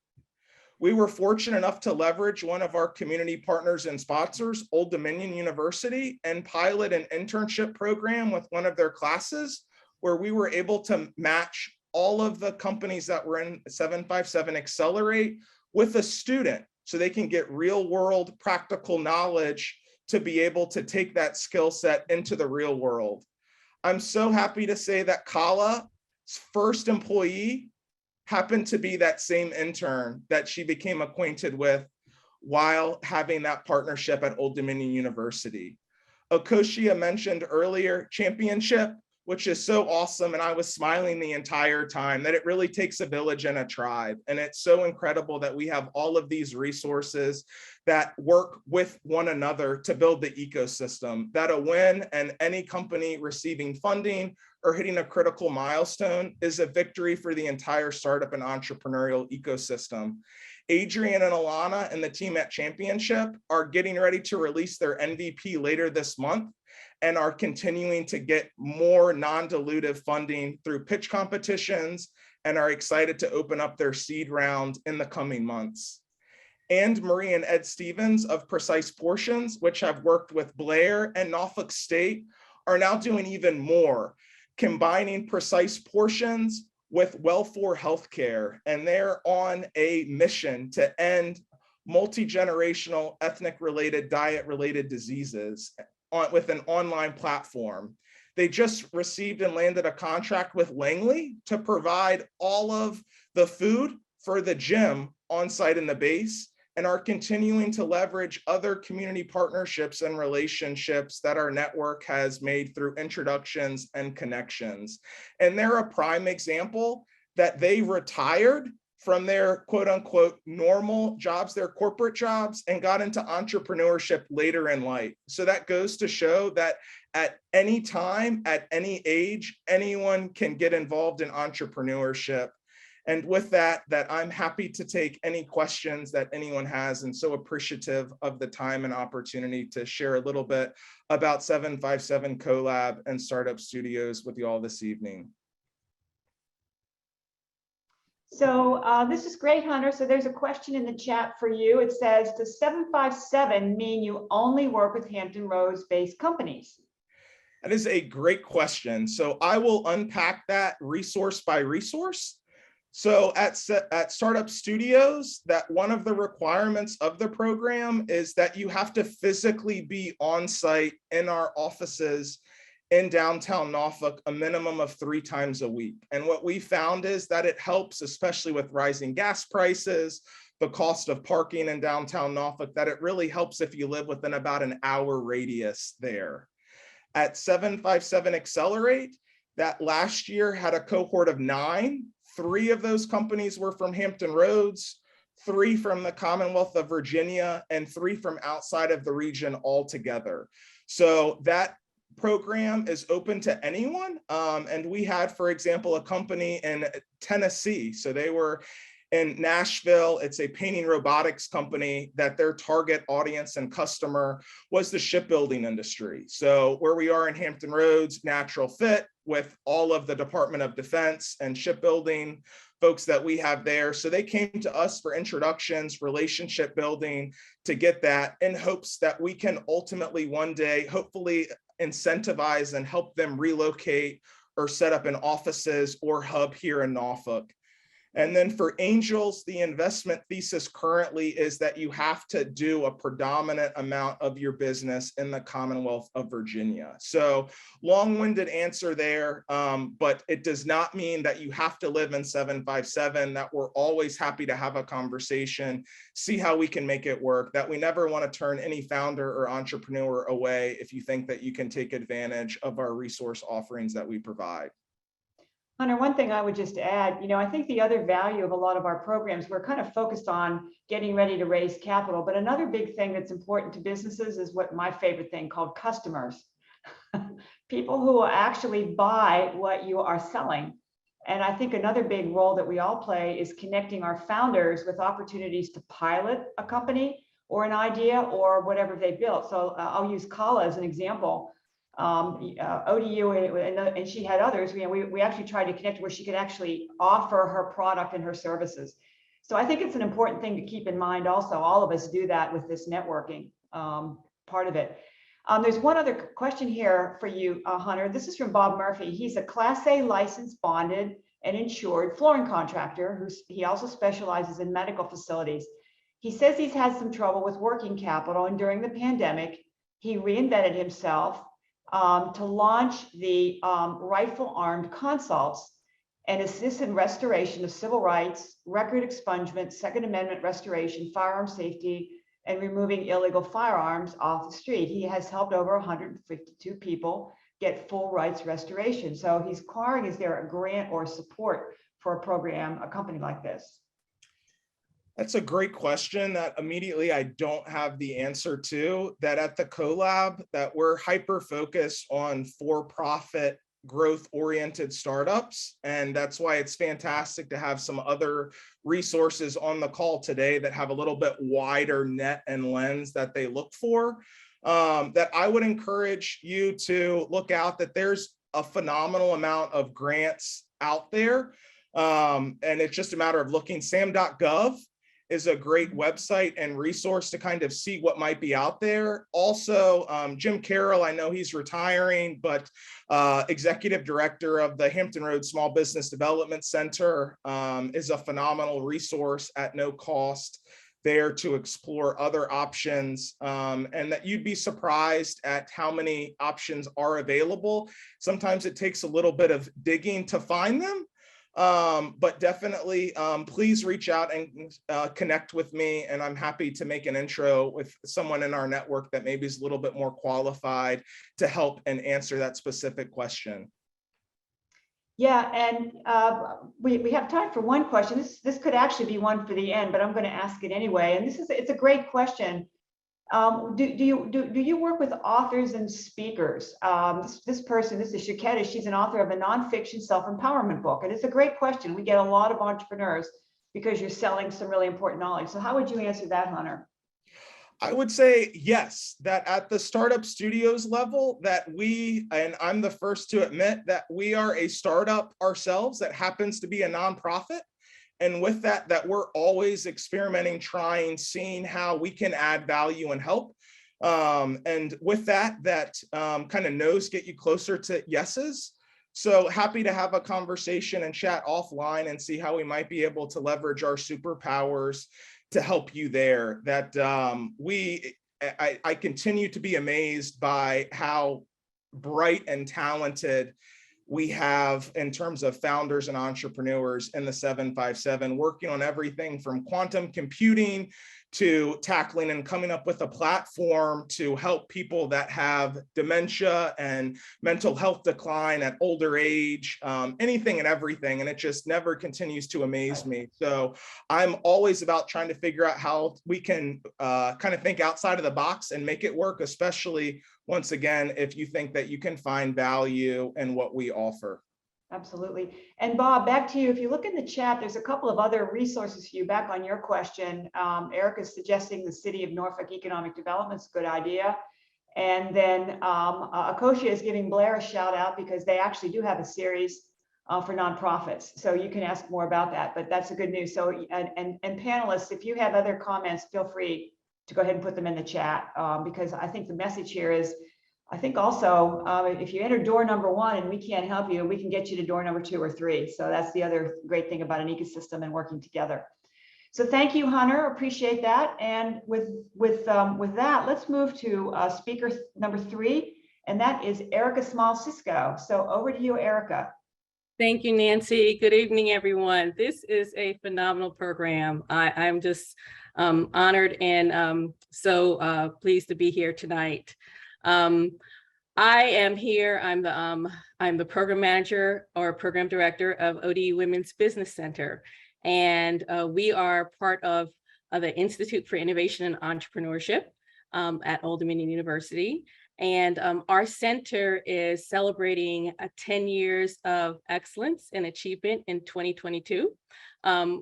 We were fortunate enough to leverage one of our community partners and sponsors, Old Dominion University, and pilot an internship program with one of their classes, where we were able to match all of the companies that were in 757 Accelerate with a student so they can get real world practical knowledge to be able to take that skill set into the real world. I'm so happy to say that Kala's first employee happened to be that same intern that she became acquainted with while having that partnership at Old Dominion University. Okoshia mentioned earlier championship, which is so awesome. And I was smiling the entire time that it really takes a village and a tribe. And it's so incredible that we have all of these resources that work with one another to build the ecosystem, that a win and any company receiving funding or hitting a critical milestone is a victory for the entire startup and entrepreneurial ecosystem. Adrian and Alana and the team at Championship are getting ready to release their MVP later this month and are continuing to get more non-dilutive funding through pitch competitions and are excited to open up their seed round in the coming months. And Marie and Ed Stevens of Precise Portions, which have worked with Blair and Norfolk State, are now doing even more, combining Precise Portions with Well4 Healthcare, and they're on a mission to end multi-generational ethnic-related, diet-related diseases with an online platform. They just received and landed a contract with Langley to provide all of the food for the gym on site in the base, and are continuing to leverage other community partnerships and relationships that our network has made through introductions and connections. And they're a prime example that they retired from their quote unquote normal jobs, their corporate jobs, and got into entrepreneurship later in life. So that goes to show that at any time, at any age, anyone can get involved in entrepreneurship. And with that, I'm happy to take any questions that anyone has, and so appreciative of the time and opportunity to share a little bit about 757 CoLab and Startup Studios with you all this evening. So this is great, Hunter. So there's a question in the chat for you. It says, does 757 mean you only work with Hampton Roads-based companies? That is a great question. So I will unpack that resource by resource. So at Startup Studios, that one of the requirements of the program is that you have to physically be on site in our offices in downtown Norfolk a minimum of 3 times a week. And what we found is that it helps, especially with rising gas prices, the cost of parking in downtown Norfolk, that it really helps if you live within about an hour radius there. At 757 Accelerate, that last year had a cohort of 9. 3 of those companies were from Hampton Roads, 3 from the Commonwealth of Virginia, and 3 from outside of the region altogether. So that program is open to anyone. And we had, for example, a company in Tennessee. So they were in Nashville. It's a painting robotics company that their target audience and customer was the shipbuilding industry. So where we are in Hampton Roads, natural fit with all of the Department of Defense and shipbuilding folks that we have there. So they came to us for introductions, relationship building, to get that, in hopes that we can ultimately one day, hopefully incentivize and help them relocate or set up in offices or hub here in Norfolk. And then for angels, the investment thesis currently is that you have to do a predominant amount of your business in the Commonwealth of Virginia. So long-winded answer there, but it does not mean that you have to live in 757, that we're always happy to have a conversation, see how we can make it work, that we never want to turn any founder or entrepreneur away if you think that you can take advantage of our resource offerings that we provide. Hunter, one thing I would just add, I think the other value of a lot of our programs, we're kind of focused on getting ready to raise capital, but another big thing that's important to businesses is what my favorite thing called customers. People who will actually buy what you are selling. And I think another big role that we all play is connecting our founders with opportunities to pilot a company or an idea or whatever they built. So I'll use Kala as an example. ODU and she had others. We actually tried to connect where she could actually offer her product and her services. So I think it's an important thing to keep in mind also. All of us do that with this networking part of it. There's one other question here for you, Hunter. This is from Bob Murphy. He's a Class A licensed, bonded, and insured flooring contractor. He also specializes in medical facilities. He says he's had some trouble with working capital, and during the pandemic, he reinvented himself to launch the Rifle Armed Consults and assist in restoration of civil rights, record expungement, Second Amendment restoration, firearm safety, and removing illegal firearms off the street. He has helped over 152 people get full rights restoration. So he's inquiring, is there a grant or support for a program, a company like this? That's a great question that immediately I don't have the answer to. That at the CoLab, that we're hyper focused on for-profit growth-oriented startups. And that's why it's fantastic to have some other resources on the call today that have a little bit wider net and lens that they look for. That I would encourage you to look out, that there's a phenomenal amount of grants out there. And it's just a matter of looking. sam.gov is a great website and resource to kind of see what might be out there. Also, Jim Carroll, I know he's retiring, but executive director of the Hampton Roads Small Business Development Center, is a phenomenal resource at no cost there to explore other options, and that you'd be surprised at how many options are available. Sometimes it takes a little bit of digging to find them. But definitely, please reach out and connect with me, and I'm happy to make an intro with someone in our network that maybe is a little bit more qualified to help and answer that specific question. Yeah, and we have time for one question. This could actually be one for the end, but I'm going to ask it anyway. And it's a great question. Do you work with authors and speakers? This person, this is Shaketa. She's an author of a nonfiction self-empowerment book, and it's a great question. We get a lot of entrepreneurs because you're selling some really important knowledge. So how would you answer that, Hunter? I would say yes, that at the startup studios level, that we, and I'm the first to admit that we are a startup ourselves that happens to be a nonprofit. And with that, that we're always experimenting, trying, seeing how we can add value and help. And with that, kind of no's get you closer to yeses. So happy to have a conversation and chat offline and see how we might be able to leverage our superpowers to help you there. That I continue to be amazed by how bright and talented we have in terms of founders and entrepreneurs in the 757, working on everything from quantum computing to tackling and coming up with a platform to help people that have dementia and mental health decline at older age, anything and everything. And it just never continues to amaze me. So I'm always about trying to figure out how we can kind of think outside of the box and make it work, especially once again, if you think that you can find value in what we offer. Absolutely. And Bob, back to you. If you look in the chat, there's a couple of other resources for you back on your question. Eric is suggesting the City of Norfolk Economic Development is a good idea. And then Akosia is giving Blair a shout out because they actually do have a series for nonprofits. So you can ask more about that, but that's a good news. So, and panelists, if you have other comments, feel free to go ahead and put them in the chat because I think the message here is, I think also, if you enter door number 1 and we can't help you, we can get you to door number 2 or 3. So that's the other great thing about an ecosystem and working together. So thank you, Hunter. Appreciate that. And with that, let's move to speaker number 3, and that is Erica Small-Cisco. So over to you, Erica. Thank you, Nancy. Good evening, everyone. This is a phenomenal program. I'm just honored and so pleased to be here tonight. I am here. I'm the program manager or program director of ODU Women's Business Center, and we are part of the Institute for Innovation and Entrepreneurship at Old Dominion University. And our center is celebrating 10 years of excellence and achievement in 2022.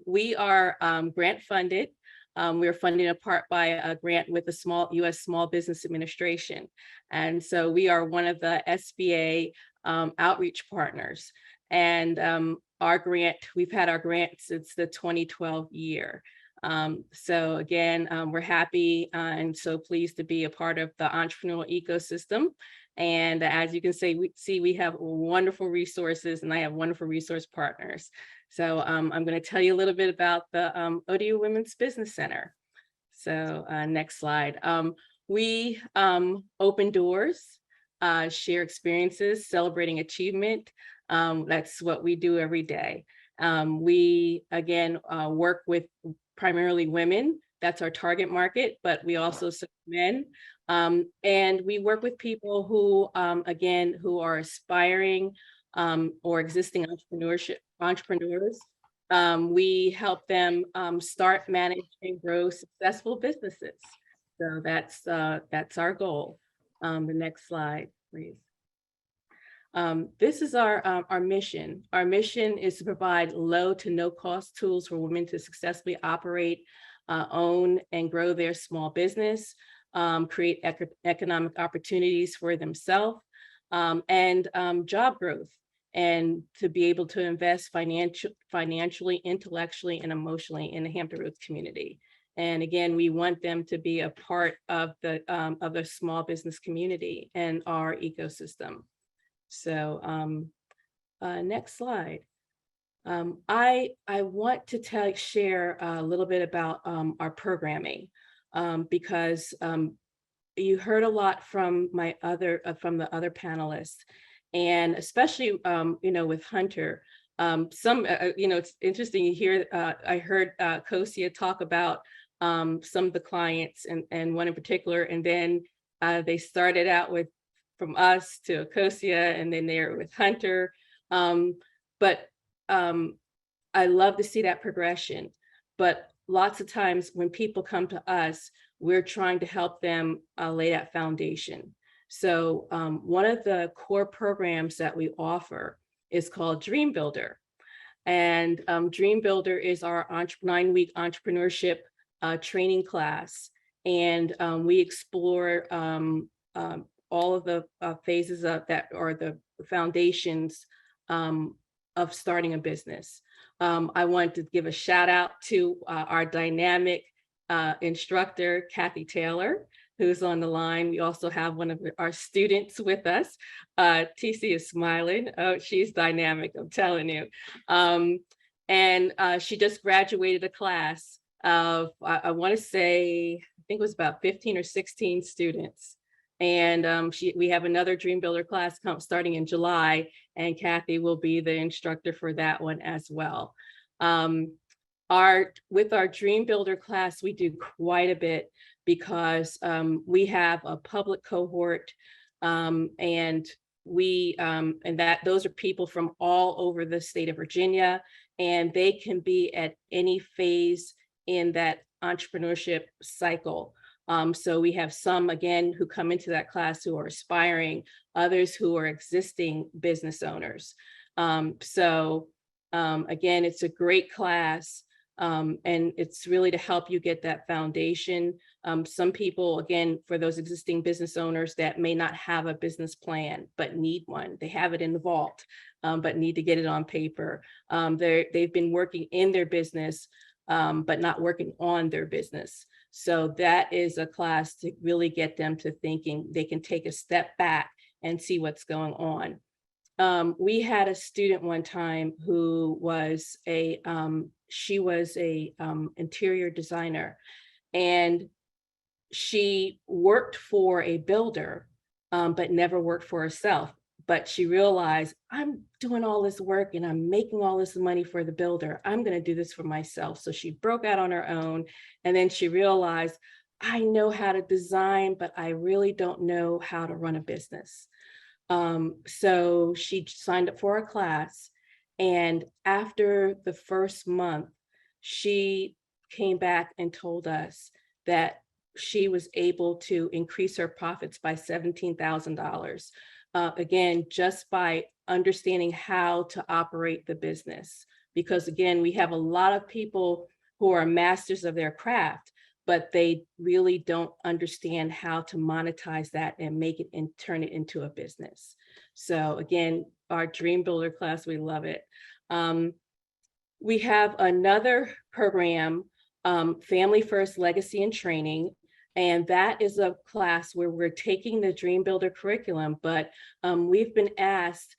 We are grant funded. We're funded in part by a grant with the U.S. Small Business Administration. And so we are one of the SBA outreach partners. And our grant, we've had our grant since the 2012 year. So again, we're happy and so pleased to be a part of the entrepreneurial ecosystem. And as you can see, we have wonderful resources, and I have wonderful resource partners. So I'm going to tell you a little bit about the ODU Women's Business Center. So next slide. We open doors, share experiences, celebrating achievement. That's what we do every day. We, again, work with primarily women That's our target market, but we also serve men. And we work with people who, again, who are aspiring or existing entrepreneurs. We help them start, manage, and grow successful businesses. So that's our goal. The next slide, please. This is our mission. Our mission is to provide low to no cost tools for women to successfully operate, own, and grow their small business, create economic opportunities for themselves, and job growth, and to be able to invest financially, intellectually, and emotionally in the Hampton Roads community. And again, we want them to be a part of the small business community and our ecosystem. So next slide. I want to share a little bit about our programming, because you heard a lot from the other panelists, and especially with Hunter. It's interesting you hear. I heard Kosia talk about some of the clients, and one in particular, and then they started out with from us to Kosia, and then they're with Hunter. But I love to see that progression. But lots of times when people come to us, we're trying to help them lay that foundation. So one of the core programs that we offer is called Dream Builder. And Dream Builder is our 9-week entrepreneurship training class. And we explore all of the phases of that, or the foundations of starting a business. I want to give a shout out to our dynamic instructor, Kathy Taylor, who's on the line. We also have one of our students with us. TC is smiling. Oh, she's dynamic, I'm telling you. And she just graduated a class of, I want to say, I think it was about 15 or 16 students. And we have another Dream Builder class starting in July, and Kathy will be the instructor for that one as well. With our Dream Builder class, we do quite a bit, because we have a public cohort, and those are people from all over the state of Virginia, and they can be at any phase in that entrepreneurship cycle. So we have some, again, who come into that class who are aspiring, others who are existing business owners. So again, it's a great class, and it's really to help you get that foundation. Some people, again, for those existing business owners that may not have a business plan, but need one, they have it in the vault, but need to get it on paper. They've been working in their business, but not working on their business. So that is a class to really get them to thinking they can take a step back and see what's going on. We had a student one time who was she was a interior designer, and she worked for a builder, but never worked for herself. But she realized, I'm doing all this work and I'm making all this money for the builder. I'm going to do this for myself. So she broke out on her own. And then she realized, I know how to design, but I really don't know how to run a business. So she signed up for a class. And after the first month, she came back and told us that she was able to increase her profits by $17,000. Again, just by understanding how to operate the business. Because again, we have a lot of people who are masters of their craft, but they really don't understand how to monetize that and make it and turn it into a business. So again, our Dream Builder class, we love it. We have another program, Family First Legacy and Training. And that is a class where we're taking the Dream Builder curriculum, but we've been asked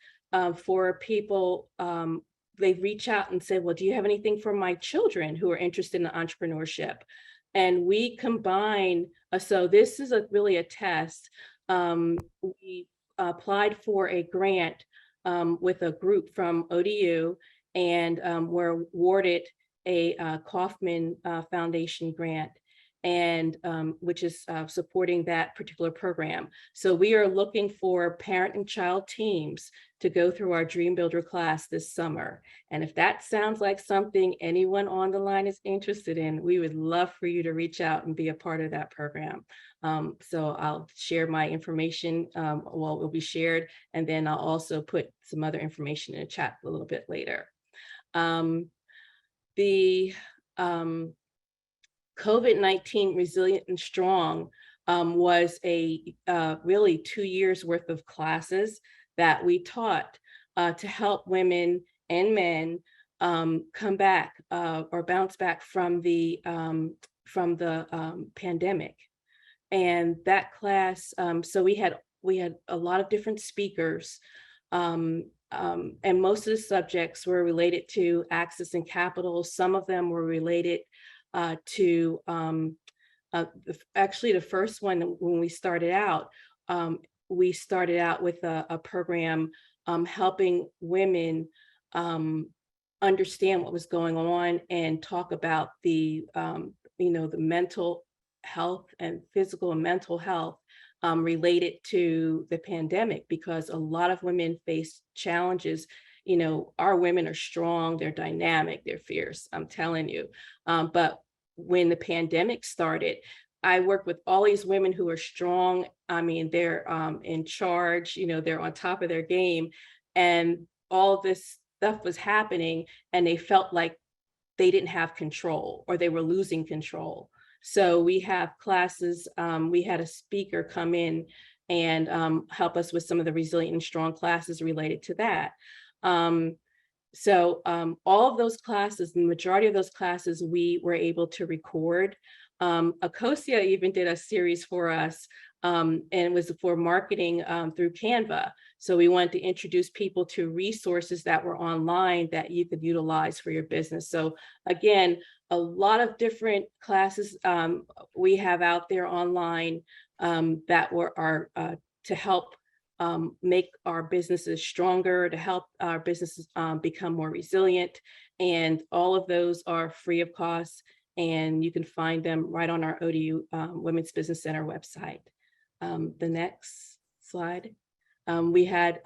for people, they reach out and say, well, do you have anything for my children who are interested in entrepreneurship? And we combine, so this is really a test. We applied for a grant with a group from ODU, and were awarded a Kauffman Foundation grant. and which is supporting that particular program. So we are looking for parent and child teams to go through our Dream Builder class this summer. And if that sounds like something anyone on the line is interested in, we would love for you to reach out and be a part of that program. So I'll share my information, well, it will be shared, and then I'll also put some other information in the chat a little bit later. The COVID-19 Resilient and Strong was a really 2 years worth of classes that we taught to help women and men come back or bounce back from the pandemic. And that class, so we had a lot of different speakers, and most of the subjects were related to access and capital. Some of them were related to actually the first one when we started out with a program helping women understand what was going on and talk about the the mental health and physical and mental health related to the pandemic, because a lot of women face challenges. Our women are strong, they're dynamic, they're fierce, I'm telling you. But when the pandemic started, I worked with all these women who are strong. I mean, they're in charge, they're on top of their game, and all this stuff was happening, and they felt like they didn't have control or they were losing control. So we have classes, we had a speaker come in and help us with some of the Resilient and Strong classes related to that. So all of those classes, the majority of those classes, we were able to record. Akosia even did a series for us, and it was for marketing through Canva. So we wanted to introduce people to resources that were online that you could utilize for your business. So again, a lot of different classes we have out there online that are to help make our businesses stronger, to help our businesses become more resilient. And all of those are free of cost, and you can find them right on our ODU Women's Business Center website. The next slide. We had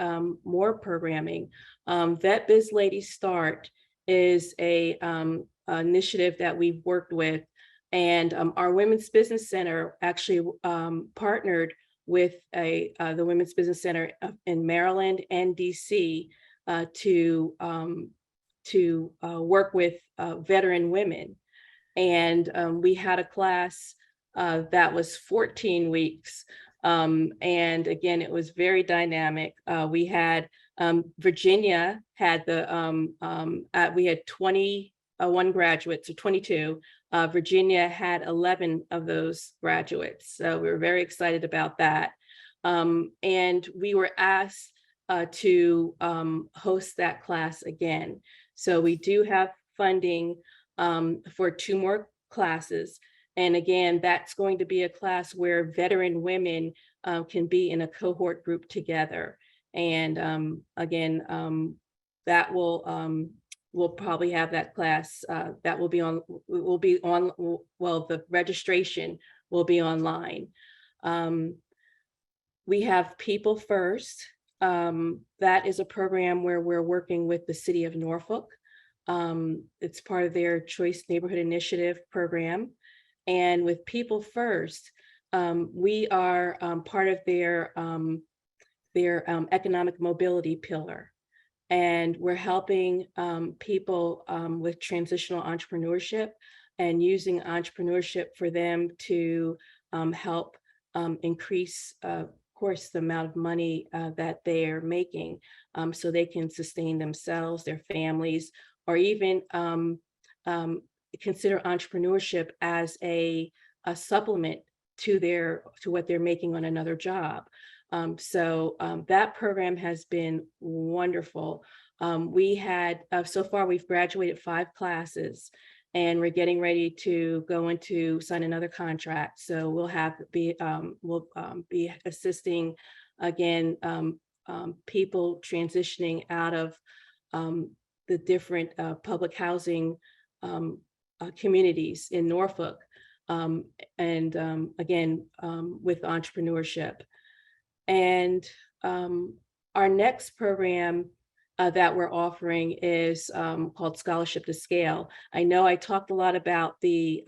more programming. Vet Biz Lady Start is a initiative that we've worked with, and our Women's Business Center actually partnered with the Women's Business Center in Maryland and DC to work with veteran women. And we had a class that was 14 weeks. And again, it was very dynamic. We had Virginia had we had 21 graduates, or 22. Virginia had 11 of those graduates. So we were very excited about that. And we were asked to host that class again. So we do have funding for 2 more classes. And again, that's going to be a class where veteran women can be in a cohort group together. And again, that we'll probably have that class that will be on, well, the registration will be online. We have People First. That is a program where we're working with the city of Norfolk. It's part of their Choice Neighborhood Initiative program. And with People First, we are part of their economic mobility pillar. And we're helping people with transitional entrepreneurship and using entrepreneurship for them to help increase, of course, the amount of money that they are making so they can sustain themselves, their families, or even consider entrepreneurship as a supplement to what they're making on another job. So that program has been wonderful. We had, so far we've graduated 5 classes, and we're getting ready to go into sign another contract. So we'll be assisting again people transitioning out of the different public housing communities in Norfolk again, with entrepreneurship. And our next program that we're offering is called Scholarship to Scale. I know I talked a lot about the,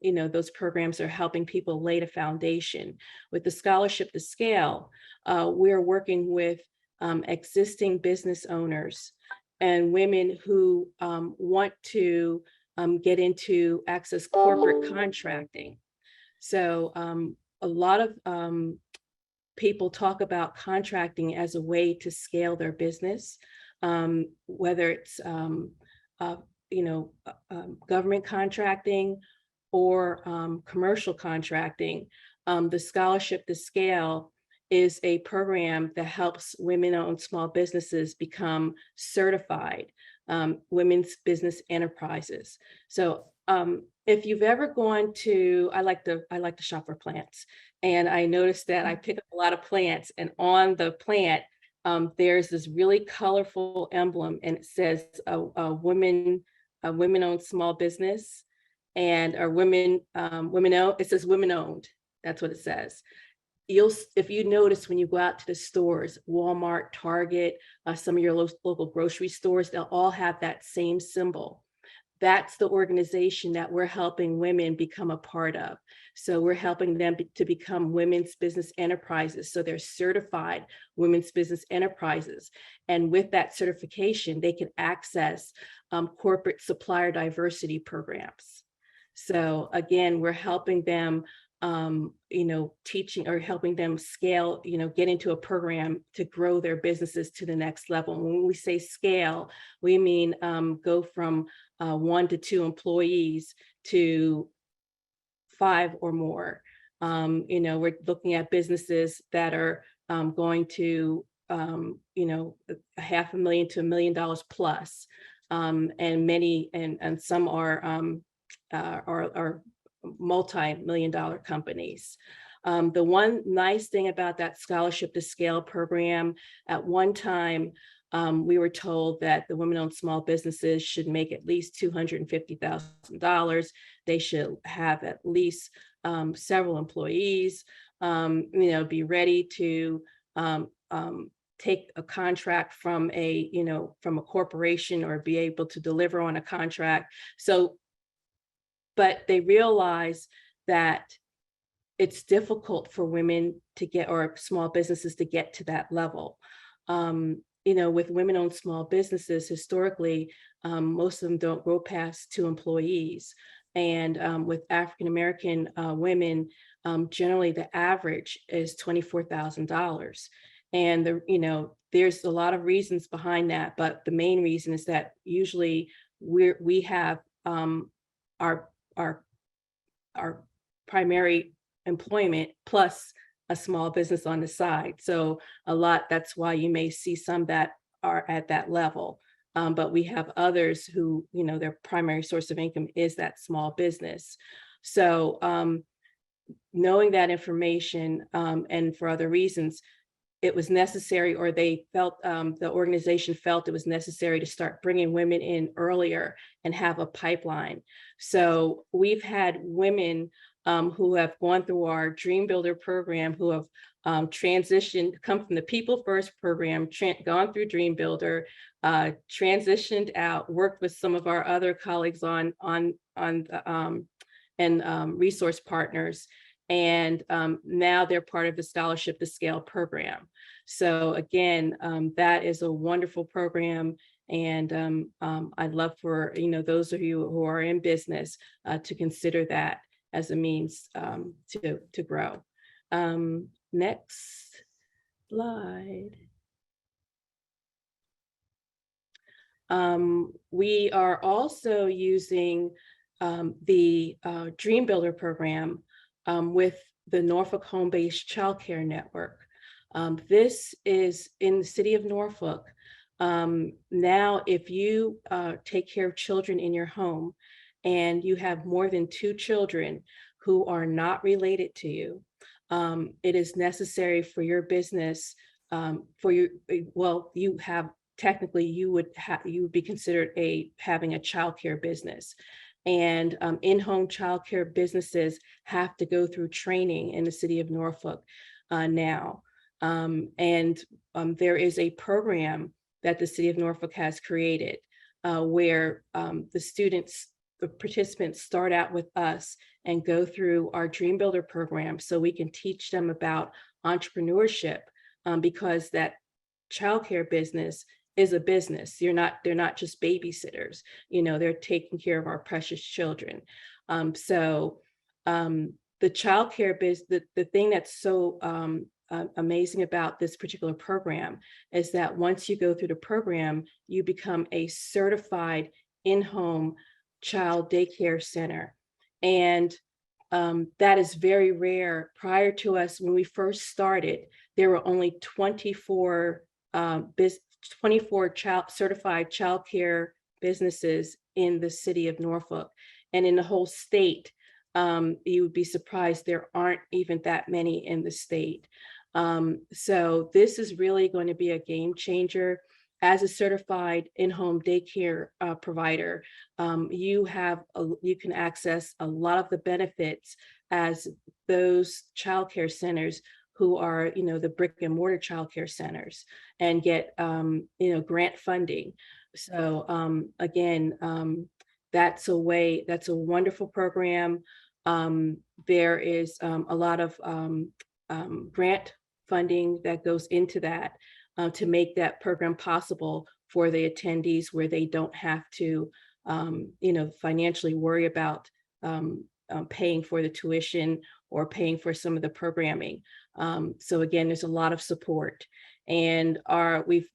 those programs are helping people lay the foundation. With the Scholarship to Scale, we're working with existing business owners and women who want to get into access corporate contracting. So a lot of people talk about contracting as a way to scale their business, whether it's government contracting or commercial contracting. The Scholarship to Scale is a program that helps women-owned small businesses become certified women's business enterprises. So if you've ever gone to, I like to shop for plants, and I noticed that I pick up a lot of plants, and on the plant, there's this really colorful emblem, and it says a women-owned small business, and women-owned. It says women-owned. That's what it says. If you notice when you go out to the stores, Walmart, Target, some of your local grocery stores, they'll all have that same symbol. That's the organization that we're helping women become a part of. So we're helping them to become women's business enterprises. So they're certified women's business enterprises. And with that certification, they can access corporate supplier diversity programs. So again, we're helping them teaching or helping them scale, get into a program to grow their businesses to the next level. When we say scale, we mean go from 1 to 2 employees to 5 or more. We're looking at businesses that are going to, $500,000 to $1 million plus, and many, and some are multi-million-dollar companies. The one nice thing about that Scholarship to Scale program, at one time, we were told that the women-owned small businesses should make at least $250,000. They should have at least several employees, be ready to take a contract from a corporation or be able to deliver on a contract. But they realize that it's difficult for women to get, or small businesses to get to that level. With women-owned small businesses, historically, most of them don't grow past 2 employees. And with African-American women, generally the average is $24,000. And there's a lot of reasons behind that, but the main reason is that usually we have our primary employment plus a small business on the side. So that's why you may see some that are at that level. But we have others who, their primary source of income is that small business. So knowing that information, and for other reasons, it was necessary, or they felt, the organization felt it was necessary to start bringing women in earlier and have a pipeline. So we've had women who have gone through our Dream Builder program, who have transitioned, come from the People First program, gone through Dream Builder, transitioned out, worked with some of our other colleagues and resource partners. And now they're part of the Scholarship to Scale program. So again, that is a wonderful program. And I'd love for those of you who are in business to consider that as a means to grow. Next slide. We are also using the Dream Builder program with the Norfolk Home-Based Childcare Network. This is in the city of Norfolk. Now, if you take care of children in your home and you have more than 2 children who are not related to you, it is necessary for your business, you have, technically you would be considered having a childcare business. And in-home childcare businesses have to go through training in the city of Norfolk now. There is a program that the city of Norfolk has created where the participants start out with us and go through our Dream Builder program so we can teach them about entrepreneurship because that childcare business is a business. They're not just babysitters, they're taking care of our precious children. The childcare business, the thing that's so amazing about this particular program is that once you go through the program, you become a certified in-home child daycare center. And that is very rare. Prior to us, when we first started, there were only 24 certified child care businesses in the city of Norfolk. And in the whole state, you would be surprised there aren't even that many in the state. So this is really going to be a game changer. As a certified in-home daycare provider, you can access a lot of the benefits as those childcare centers who are, the brick and mortar childcare centers, and get, grant funding. So again, that's a wonderful program. There is a lot of grant funding that goes into that to make that program possible for the attendees, where they don't have to, financially worry about paying for the tuition or paying for some of the programming. So again, there's a lot of support, and we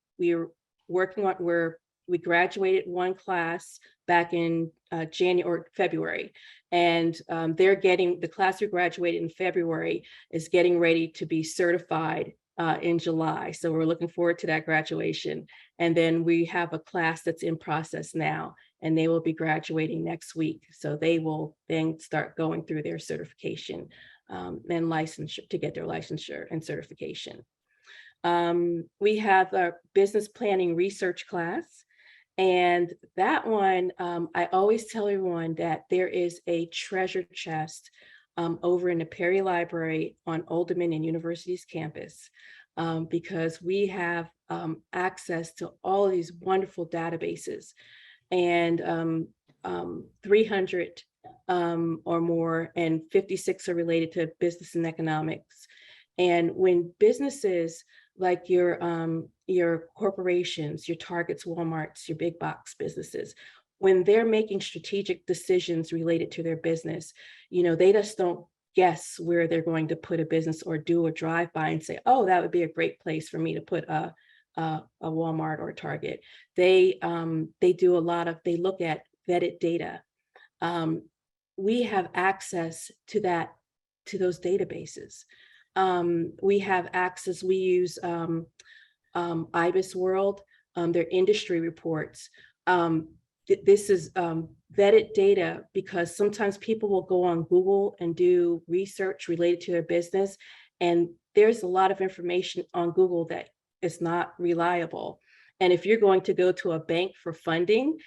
graduated one class back in January or February, and the class who graduated in February is getting ready to be certified in July. So we're looking forward to that graduation. And then we have a class that's in process now, and they will be graduating next week. So they will then start going through their certification and licensure to get their licensure and certification. We have a business planning research class. And that one, I always tell everyone that there is a treasure chest over in the Perry Library on Old Dominion University's campus, because we have access to all of these wonderful databases, and 300 or more, and 56 are related to business and economics. And when businesses like your corporations, your Targets, Walmarts, your big box businesses, when they're making strategic decisions related to their business, they just don't guess where they're going to put a business or do a drive-by and say, oh, that would be a great place for me to put a Walmart or Target. They look at vetted data. We have access to those databases. We have access, we use IBIS World, their industry reports. This is vetted data, because sometimes people will go on Google and do research related to their business, and there's a lot of information on Google that is not reliable. And if you're going to go to a bank for funding,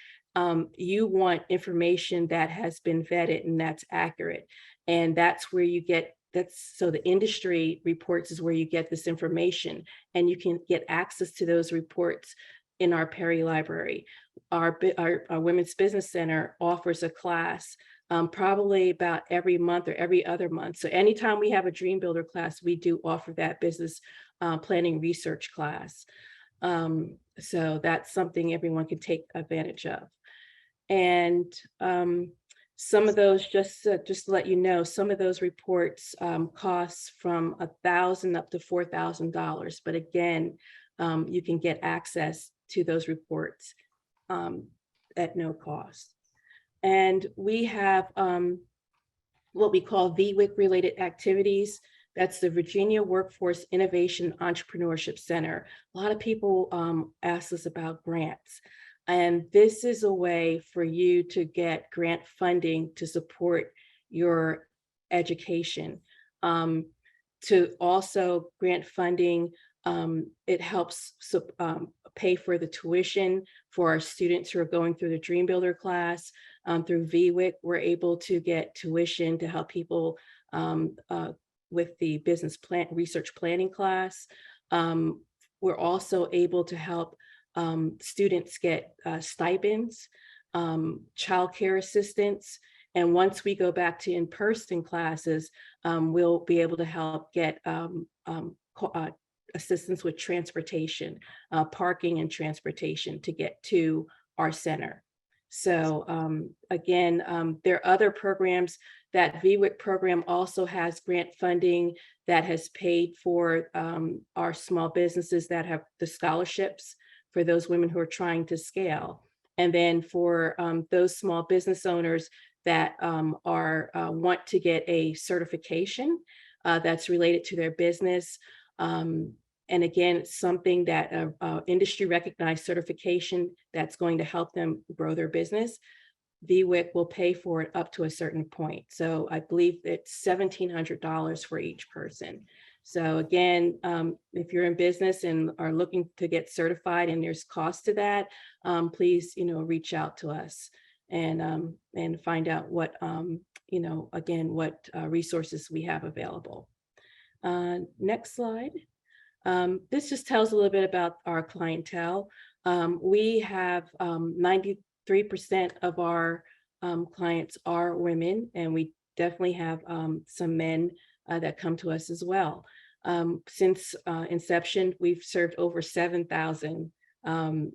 you want information that has been vetted and that's accurate. And that's where you get so the industry reports is where you get this information, and you can get access to those reports in our Perry Library. Our Women's Business Center offers a class probably about every month or every other month. So anytime we have a Dream Builder class, we do offer that business planning research class. So that's something everyone can take advantage of. And some of those, just to let you know, some of those reports cost from $1,000 up to $4,000. But again, you can get access to those reports at no cost. And we have what we call VWIC related activities. That's the Virginia Workforce Innovation Entrepreneurship Center. A lot of people ask us about grants. And this is a way for you to get grant funding to support your education. To also grant funding, it helps pay for the tuition for our students who are going through the Dream Builder class. Through VWIC, we're able to get tuition to help people with the business plan research planning class. We're also able to help students get stipends, childcare assistance. And once we go back to in-person classes, we'll be able to help get assistance with transportation, parking and transportation to get to our center. So again, there are other programs. That VWIC program also has grant funding that has paid for our small businesses that have the scholarships for those women who are trying to scale. And then for those small business owners that want to get a certification that's related to their business. And again, it's something that industry recognized certification that's going to help them grow their business. VWIC will pay for it up to a certain point. So I believe it's $1,700 for each person. So again, if you're in business and are looking to get certified and there's cost to that, please, reach out to us and find out what, again, what resources we have available. Next slide. This just tells a little bit about our clientele. We have 93% of our clients are women, and we definitely have some men that come to us as well. Since inception, we've served over 7,000.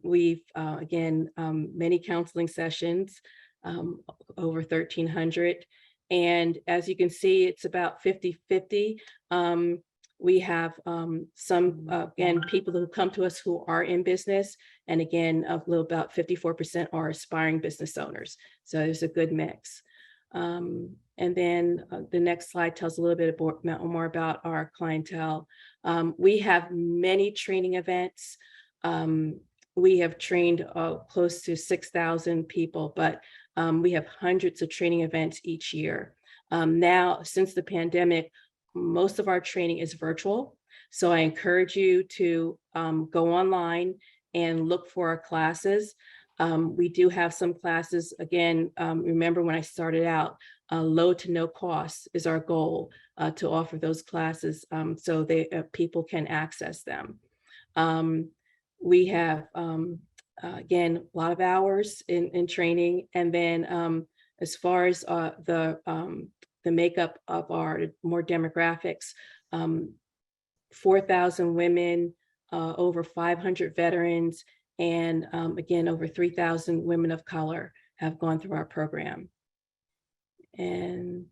We've, again, many counseling sessions, over 1,300. And as you can see, it's about 50-50. We have some, again, people who come to us who are in business. And again, about 54% are aspiring business owners. So there's a good mix. And then the next slide tells a little bit more about our clientele. We have many training events. We have trained close to 6,000 people, but we have hundreds of training events each year. Now, since the pandemic, most of our training is virtual. So I encourage you to go online and look for our classes. We do have some classes. Again, remember when I started out, low to no cost is our goal to offer those classes so people can access them. We have, again, a lot of hours in training. And then as far as the makeup of our more demographics, 4,000 women, over 500 veterans, and again, over 3,000 women of color have gone through our program. And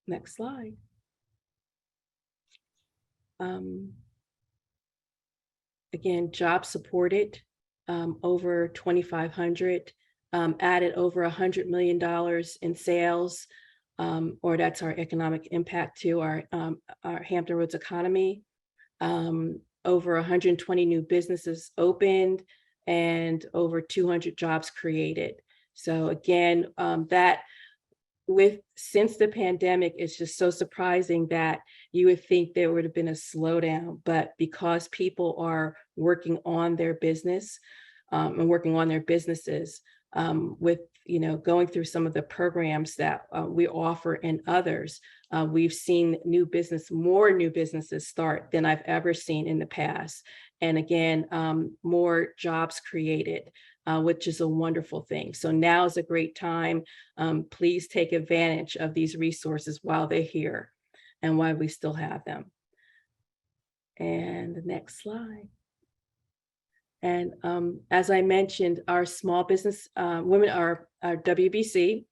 next slide. Again, job supported, over 2,500. Added over $100 million in sales, or that's our economic impact to our Hampton Roads economy. Over 120 new businesses opened and over 200 jobs created. So again, since the pandemic, it's just so surprising that you would think there would have been a slowdown, but because people are working on their business and working on their businesses, with going through some of the programs that we offer and others, we've seen more new businesses start than I've ever seen in the past. And again, more jobs created, which is a wonderful thing. So now is a great time. Please take advantage of these resources while they're here and while we still have them. And the next slide. And as I mentioned, our small business women, our WBC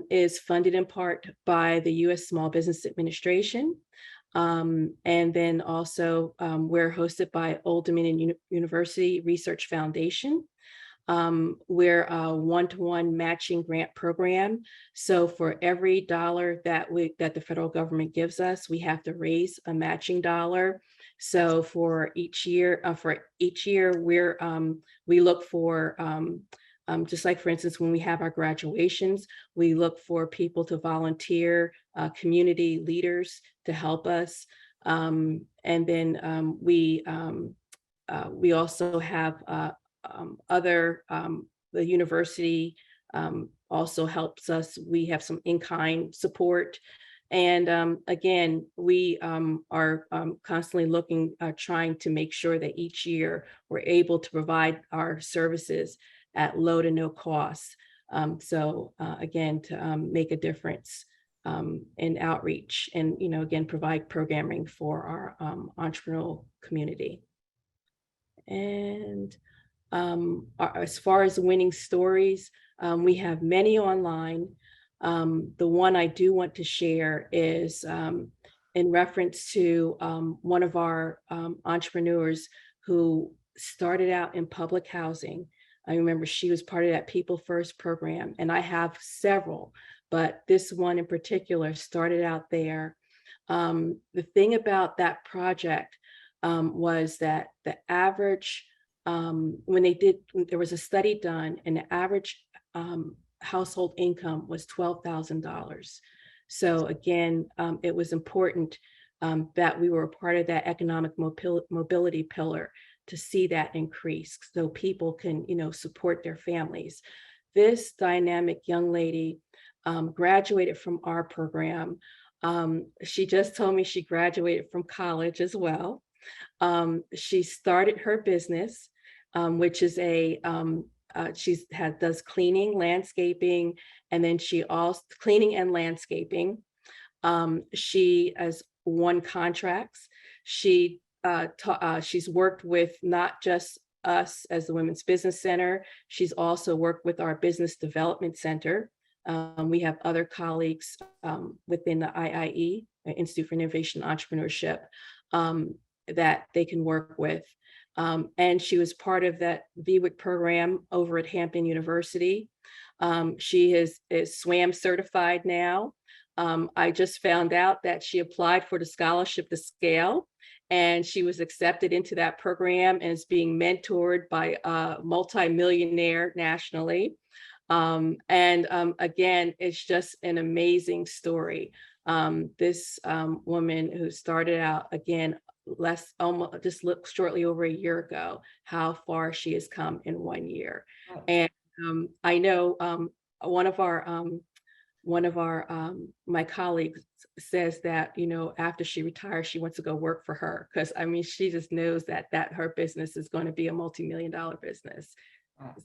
is funded in part by the U.S. Small Business Administration. And then also we're hosted by Old Dominion University Research Foundation. We're a one-to-one matching grant program. So for every dollar that the federal government gives us, we have to raise a matching dollar. So for each year, we look for, just like for instance, when we have our graduations, we look for people to volunteer, community leaders to help us. And then we also have other, the university also helps us. We have some in-kind support. And again, we are constantly looking, trying to make sure that each year we're able to provide our services at low to no cost. So again, to make a difference in outreach and, again, provide programming for our entrepreneurial community. And as far as winning stories, we have many online. The one I do want to share is in reference to one of our entrepreneurs who started out in public housing. I remember she was part of that People First program, and I have several, but this one in particular started out there. The thing about that project was that the average, there was a study done, and the average household income was $12,000. So again, it was important that we were a part of that economic mobility pillar to see that increase so people can, support their families. This dynamic young lady graduated from our program. She just told me she graduated from college as well. She started her business, which is does cleaning, landscaping, and then she also cleaning and landscaping. She has won contracts. She's worked with not just us as the Women's Business Center. She's also worked with our Business Development Center. We have other colleagues within the IIE, Institute for Innovation and Entrepreneurship, that they can work with. And she was part of that VWIC program over at Hampton University. She is SWAM certified now. I just found out that she applied for the scholarship to scale, and she was accepted into that program and is being mentored by a multi-millionaire nationally. Again, it's just an amazing story. This woman who started out, again, shortly over a year ago, how far she has come in 1 year. And I know one of my colleagues says that, after she retires, she wants to go work for her, because she just knows that her business is going to be a multi-million-dollar business.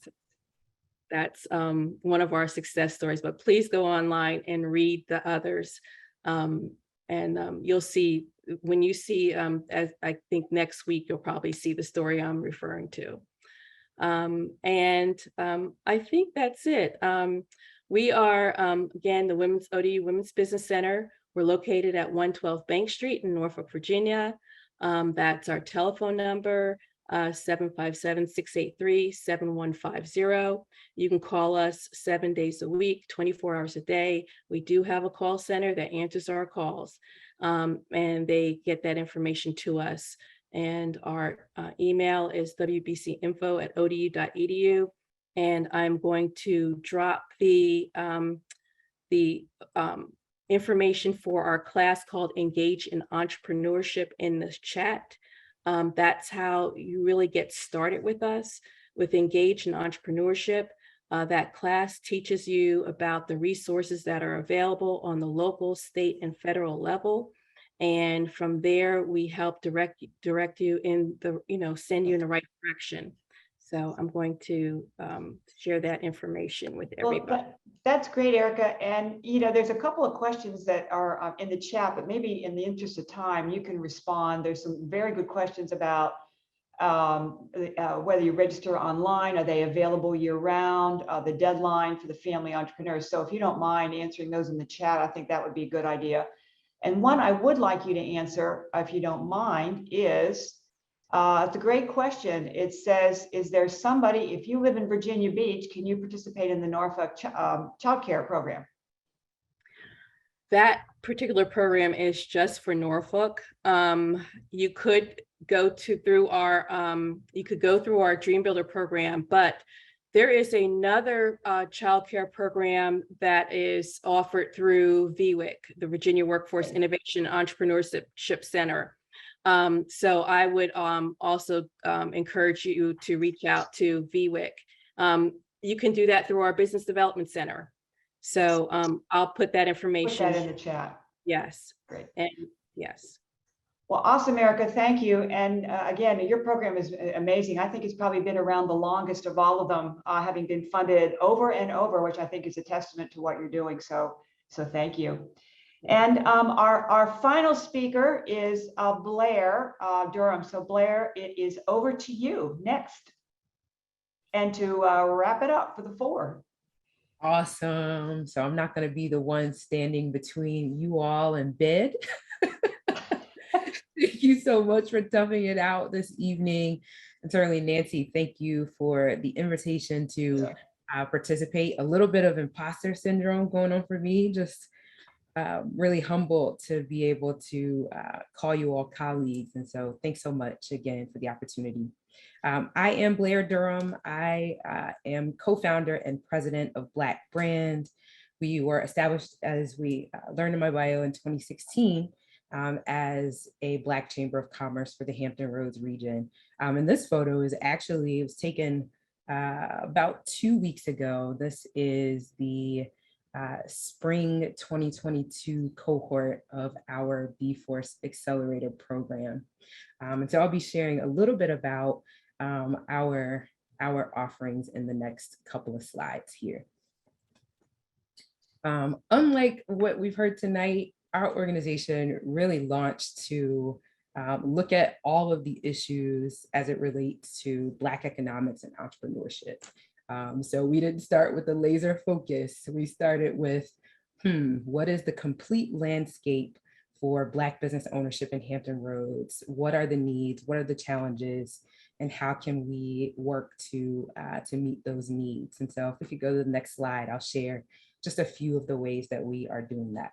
So that's one of our success stories, but please go online and read the others. You'll see, when you see, as I think next week, you'll probably see the story I'm referring to. I think that's it. We are, again, the ODU Women's Business Center. We're located at 112 Bank Street in Norfolk, Virginia. That's our telephone number, 757-683-7150. You can call us 7 days a week, 24 hours a day. We do have a call center that answers our calls, and they get that information to us. And our email is wbcinfo@odu.edu. And I'm going to drop the information for our class called Engage in Entrepreneurship in the chat. That's how you really get started with us with Engage in Entrepreneurship. That class teaches you about the resources that are available on the local, state, and federal level. And from there, we help direct you in the, send you in the right direction. So I'm going to share that information with everybody. Well, that's great, Erica. And, there's a couple of questions that are in the chat, but maybe in the interest of time, you can respond. There's some very good questions about whether you register online, are they available year round, the deadline for the family entrepreneurs. So if you don't mind answering those in the chat, I think that would be a good idea. And one I would like you to answer, if you don't mind, is, it's a great question. It says, is there somebody, if you live in Virginia Beach, can you participate in the Norfolk child care program? That particular program is just for Norfolk. You could go through our Dream Builder program, but There is another childcare program that is offered through VWIC, the Virginia Workforce Innovation Entrepreneurship Center. So I would also encourage you to reach out to VWIC. You can do that through our Business Development Center. So I'll put that information. Put that in the chat. Yes. Great. And yes. Well, awesome, Erica. Thank you. And again, your program is amazing. I think it's probably been around the longest of all of them, having been funded over and over, which I think is a testament to what you're doing. So thank you. And our final speaker is Blair Durham. So Blair, it is over to you next. And to wrap it up for the 4. Awesome. So I'm not going to be the one standing between you all and bed. Thank you so much for toughing it out this evening. And certainly, Nancy, thank you for the invitation to participate. A little bit of imposter syndrome going on for me, just really humbled to be able to call you all colleagues. And so thanks so much again for the opportunity. I am Blair Durham. I am co-founder and president of Black Brand. We were established, as we learned in my bio, in 2016 as a Black Chamber of Commerce for the Hampton Roads region. And this photo is actually, it was taken about 2 weeks ago. This is the spring 2022 cohort of our B-Force Accelerator program. And so I'll be sharing a little bit about our offerings in the next couple of slides here. Unlike what we've heard tonight, our organization really launched to look at all of the issues as it relates to Black economics and entrepreneurship. So we didn't start with a laser focus. We started with, what is the complete landscape for Black business ownership in Hampton Roads? What are the needs? What are the challenges? And how can we work to meet those needs? And so if we could go to the next slide, I'll share just a few of the ways that we are doing that.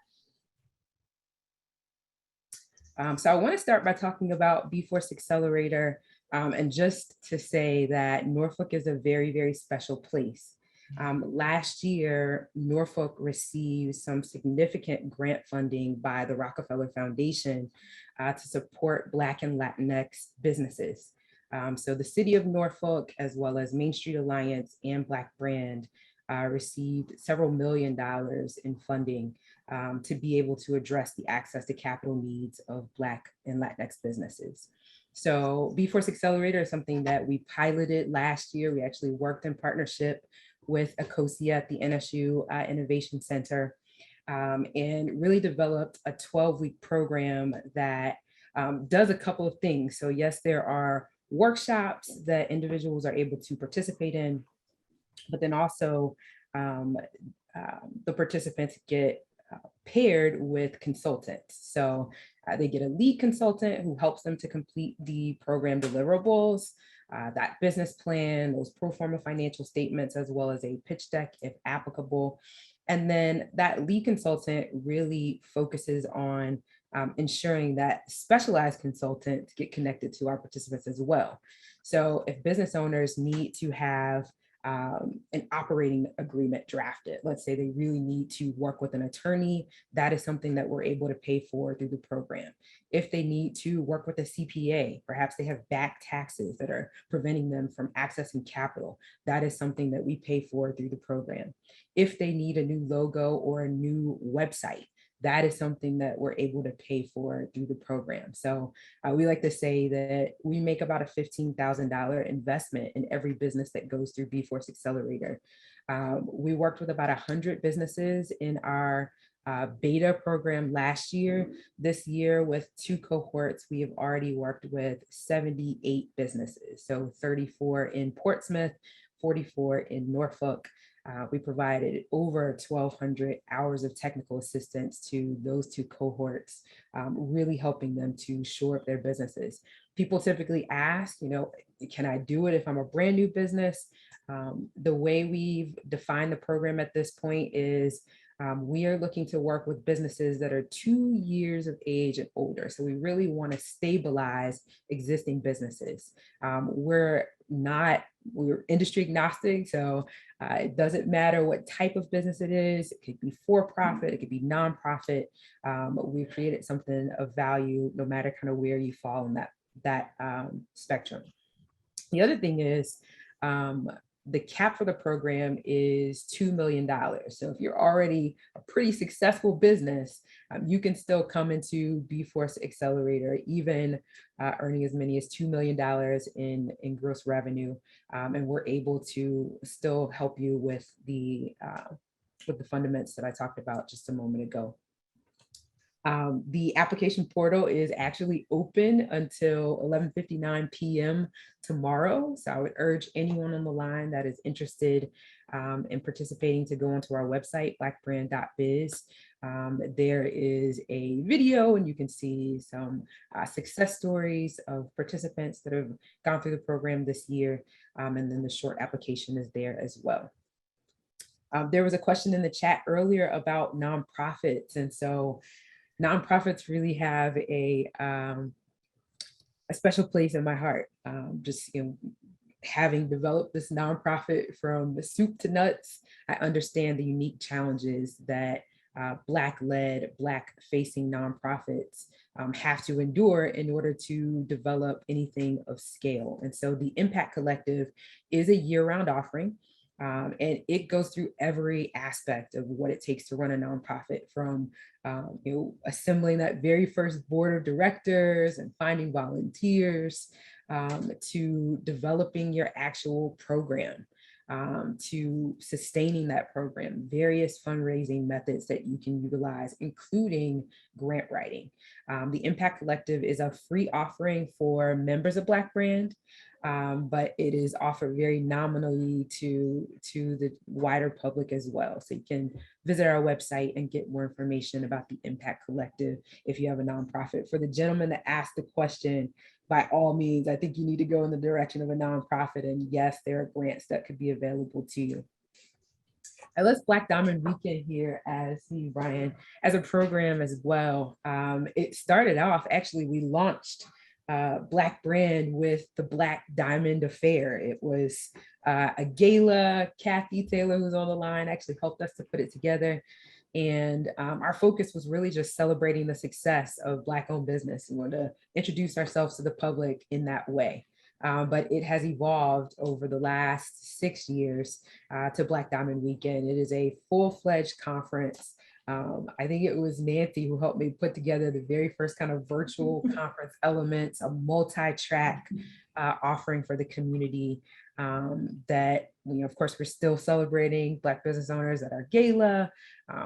So I want to start by talking about B-Force Accelerator, and just to say that Norfolk is a very, very special place. Last year, Norfolk received some significant grant funding by the Rockefeller Foundation to support Black and Latinx businesses. So the city of Norfolk, as well as Main Street Alliance and Black Brand, received several $1 million in funding to be able to address the access to capital needs of Black and Latinx businesses. So B-Force Accelerator is something that we piloted last year. We actually worked in partnership with ACOSIA at the NSU Innovation Center, and really developed a 12-week program that does a couple of things. So yes, there are workshops that individuals are able to participate in, but then also the participants get paired with consultants. So they get a lead consultant who helps them to complete the program deliverables, that business plan, those pro forma financial statements, as well as a pitch deck if applicable. And then that lead consultant really focuses on ensuring that specialized consultants get connected to our participants as well. So if business owners need to have an operating agreement drafted, let's say they really need to work with an attorney, that is something that we're able to pay for through the program. If they need to work with a CPA, perhaps they have back taxes that are preventing them from accessing capital, that is something that we pay for through the program. If they need a new logo or a new website, that is something that we're able to pay for through the program. So we like to say that we make about a $15,000 investment in every business that goes through B-Force Accelerator. We worked with about 100 businesses in our beta program last year. This year, with 2 cohorts, we have already worked with 78 businesses. So 34 in Portsmouth, 44 in Norfolk. We provided over 1,200 hours of technical assistance to those 2 cohorts, really helping them to shore up their businesses. People typically ask, can I do it if I'm a brand new business? The way we've defined the program at this point is we are looking to work with businesses that are 2 years of age and older. So we really want to stabilize existing businesses. We're not we're industry agnostic, so it doesn't matter what type of business it is. It could be for-profit, it could be nonprofit. We've created something of value no matter kind of where you fall in that spectrum. The other thing is the cap for the program is $2 million. So if you're already a pretty successful business, you can still come into B-Force Accelerator, even earning as many as $2 million in gross revenue. And we're able to still help you with the fundamentals that I talked about just a moment ago. The application portal is actually open until 11:59 p.m. tomorrow. So I would urge anyone on the line that is interested in participating to go onto our website, blackbrand.biz. There is a video and you can see some success stories of participants that have gone through the program this year. And then the short application is there as well. There was a question in the chat earlier about nonprofits. And so nonprofits really have a special place in my heart. Just having developed this nonprofit from the soup to nuts, I understand the unique challenges that Black-led, Black-facing nonprofits have to endure in order to develop anything of scale. And so the Impact Collective is a year-round offering. And it goes through every aspect of what it takes to run a nonprofit, from assembling that very first board of directors and finding volunteers, to developing your actual program, to sustaining that program, various fundraising methods that you can utilize, including grant writing. The Impact Collective is a free offering for members of Black Brand. But it is offered very nominally to the wider public as well. So you can visit our website and get more information about the Impact Collective if you have a nonprofit. For the gentleman that asked the question, by all means, I think you need to go in the direction of a nonprofit. And yes, there are grants that could be available to you. I list Black Diamond Weekend here as Brian, as a program as well. It started off, actually, we launched Black Brand with the Black Diamond Affair. It was a gala. Kathy Taylor, who's on the line, actually helped us to put it together. And our focus was really just celebrating the success of Black-owned business. We wanted to introduce ourselves to the public in that way. But it has evolved over the last 6 years to Black Diamond Weekend. It is a full-fledged conference. I think it was Nancy who helped me put together the very first kind of virtual conference elements, a multi-track offering for the community that, of course, we're still celebrating Black business owners at our gala.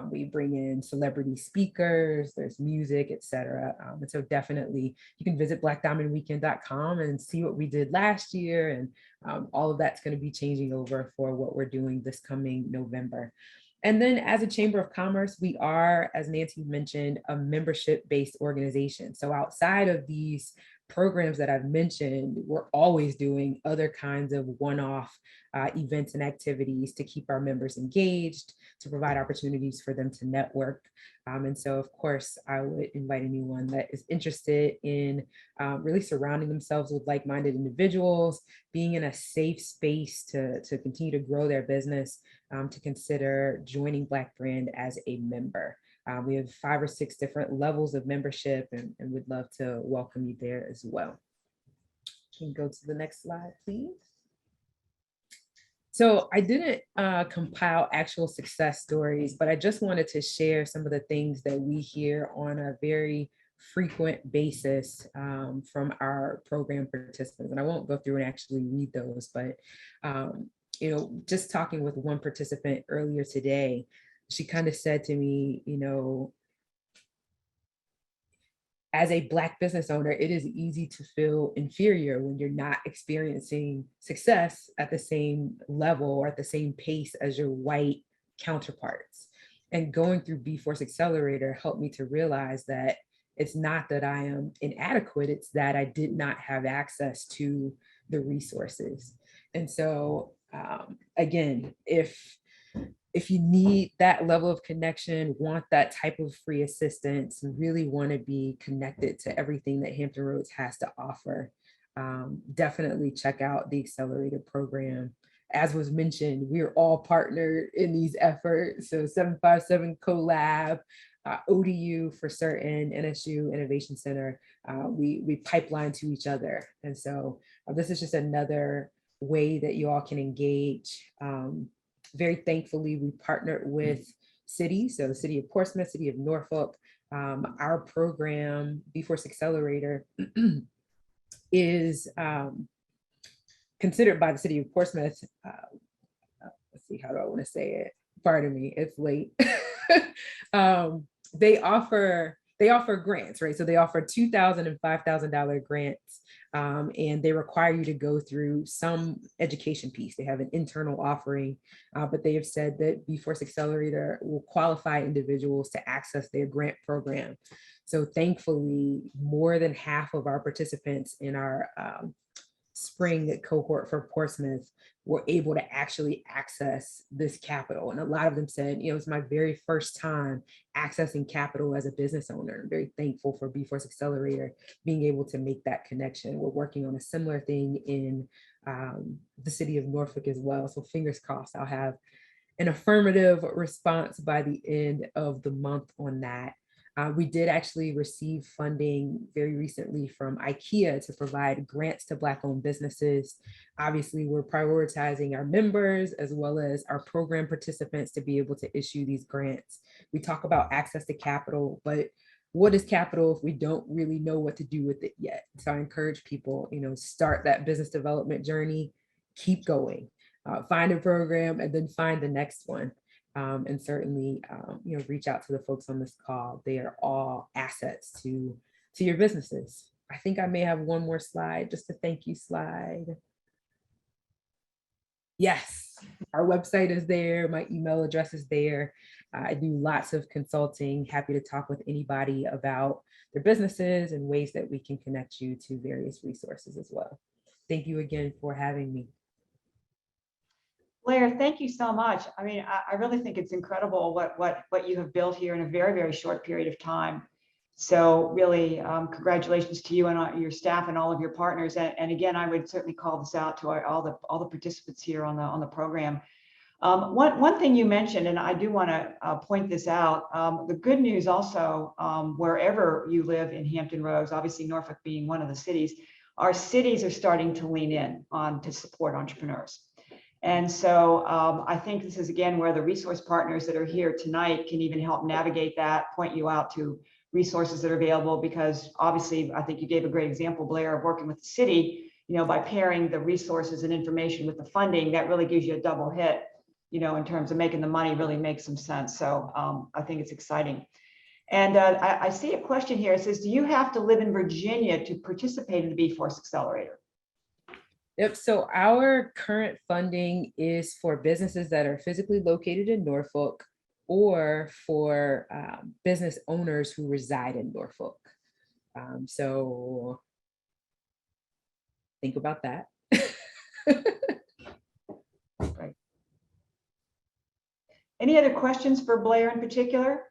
We bring in celebrity speakers, there's music, etc. And so definitely you can visit blackdiamondweekend.com and see what we did last year. And all of that's going to be changing over for what we're doing this coming November. And then as a Chamber of Commerce, we are, as Nancy mentioned, a membership-based organization. So outside of these programs that I've mentioned, we're always doing other kinds of one-off events and activities to keep our members engaged, to provide opportunities for them to network. And so, of course, I would invite anyone that is interested in really surrounding themselves with like-minded individuals, being in a safe space to continue to grow their business, to consider joining Black Brand as a member. We have 5 or 6 different levels of membership and would love to welcome you there as well. Can you go to the next slide, please? So I didn't compile actual success stories, but I just wanted to share some of the things that we hear on a very frequent basis from our program participants. And I won't go through and actually read those, but just talking with one participant earlier today, she kind of said to me, as a Black business owner, it is easy to feel inferior when you're not experiencing success at the same level or at the same pace as your white counterparts. And going through B-Force Accelerator helped me to realize that it's not that I am inadequate, it's that I did not have access to the resources. And so again, if you need that level of connection, want that type of free assistance, really want to be connected to everything that Hampton Roads has to offer, definitely check out the Accelerator program. As was mentioned, we're all partnered in these efforts. So 757 CoLab, ODU for certain, NSU Innovation Center, we pipeline to each other. And so this is just another way that you all can engage. Very thankfully, we partnered with cities, so the city of Portsmouth, city of Norfolk. Our program, B-Force Accelerator, is considered by the city of Portsmouth. Let's see, how do I want to say it? Pardon me, it's late. They offer grants, right? So they offer $2,000 and $5,000 grants, and they require you to go through some education piece. They have an internal offering, but they have said that B-Force Accelerator will qualify individuals to access their grant program. So thankfully, more than half of our participants in our spring cohort for Portsmouth were able to actually access this capital. And a lot of them said, you know, it's my very first time accessing capital as a business owner. I'm very thankful for B-Force Accelerator being able to make that connection. We're working on a similar thing in the city of Norfolk as well. So fingers crossed, I'll have an affirmative response by the end of the month on that. We did actually receive funding very recently from IKEA to provide grants to Black-owned businesses. Obviously, we're prioritizing our members as well as our program participants to be able to issue these grants. We talk about access to capital, but what is capital if we don't really know what to do with it yet? So I encourage people, you know, start that business development journey, keep going, find a program and then find the next one. And certainly, you know, reach out to the folks on this call. They are all assets to your businesses. I think I may have one more slide, just a thank you slide. Yes, our website is there. My email address is there. I do lots of consulting. Happy to talk with anybody about their businesses and ways that we can connect you to various resources as well. Thank you again for having me. Blair, thank you so much. I mean, I really think it's incredible what you have built here in a very, very short period of time. So really, congratulations to you and your staff and all of your partners. And again, I would certainly call this out to all the participants here on the program. One thing you mentioned, and I do want to point this out, the good news also, wherever you live in Hampton Roads, obviously Norfolk being one of the cities, our cities are starting to lean in on to support entrepreneurs. And so I think this is, again, where the resource partners that are here tonight can even help navigate that, point you out to resources that are available, because obviously, I think you gave a great example, Blair, of working with the city, you know, by pairing the resources and information with the funding, that really gives you a double hit, you know, in terms of making the money really make some sense. So I think it's exciting. And I see a question here. It says, do you have to live in Virginia to participate in the B-Force Accelerator? Yep. So our current funding is for businesses that are physically located in Norfolk or for business owners who reside in Norfolk. So think about that. Right. Any other questions for Blair in particular?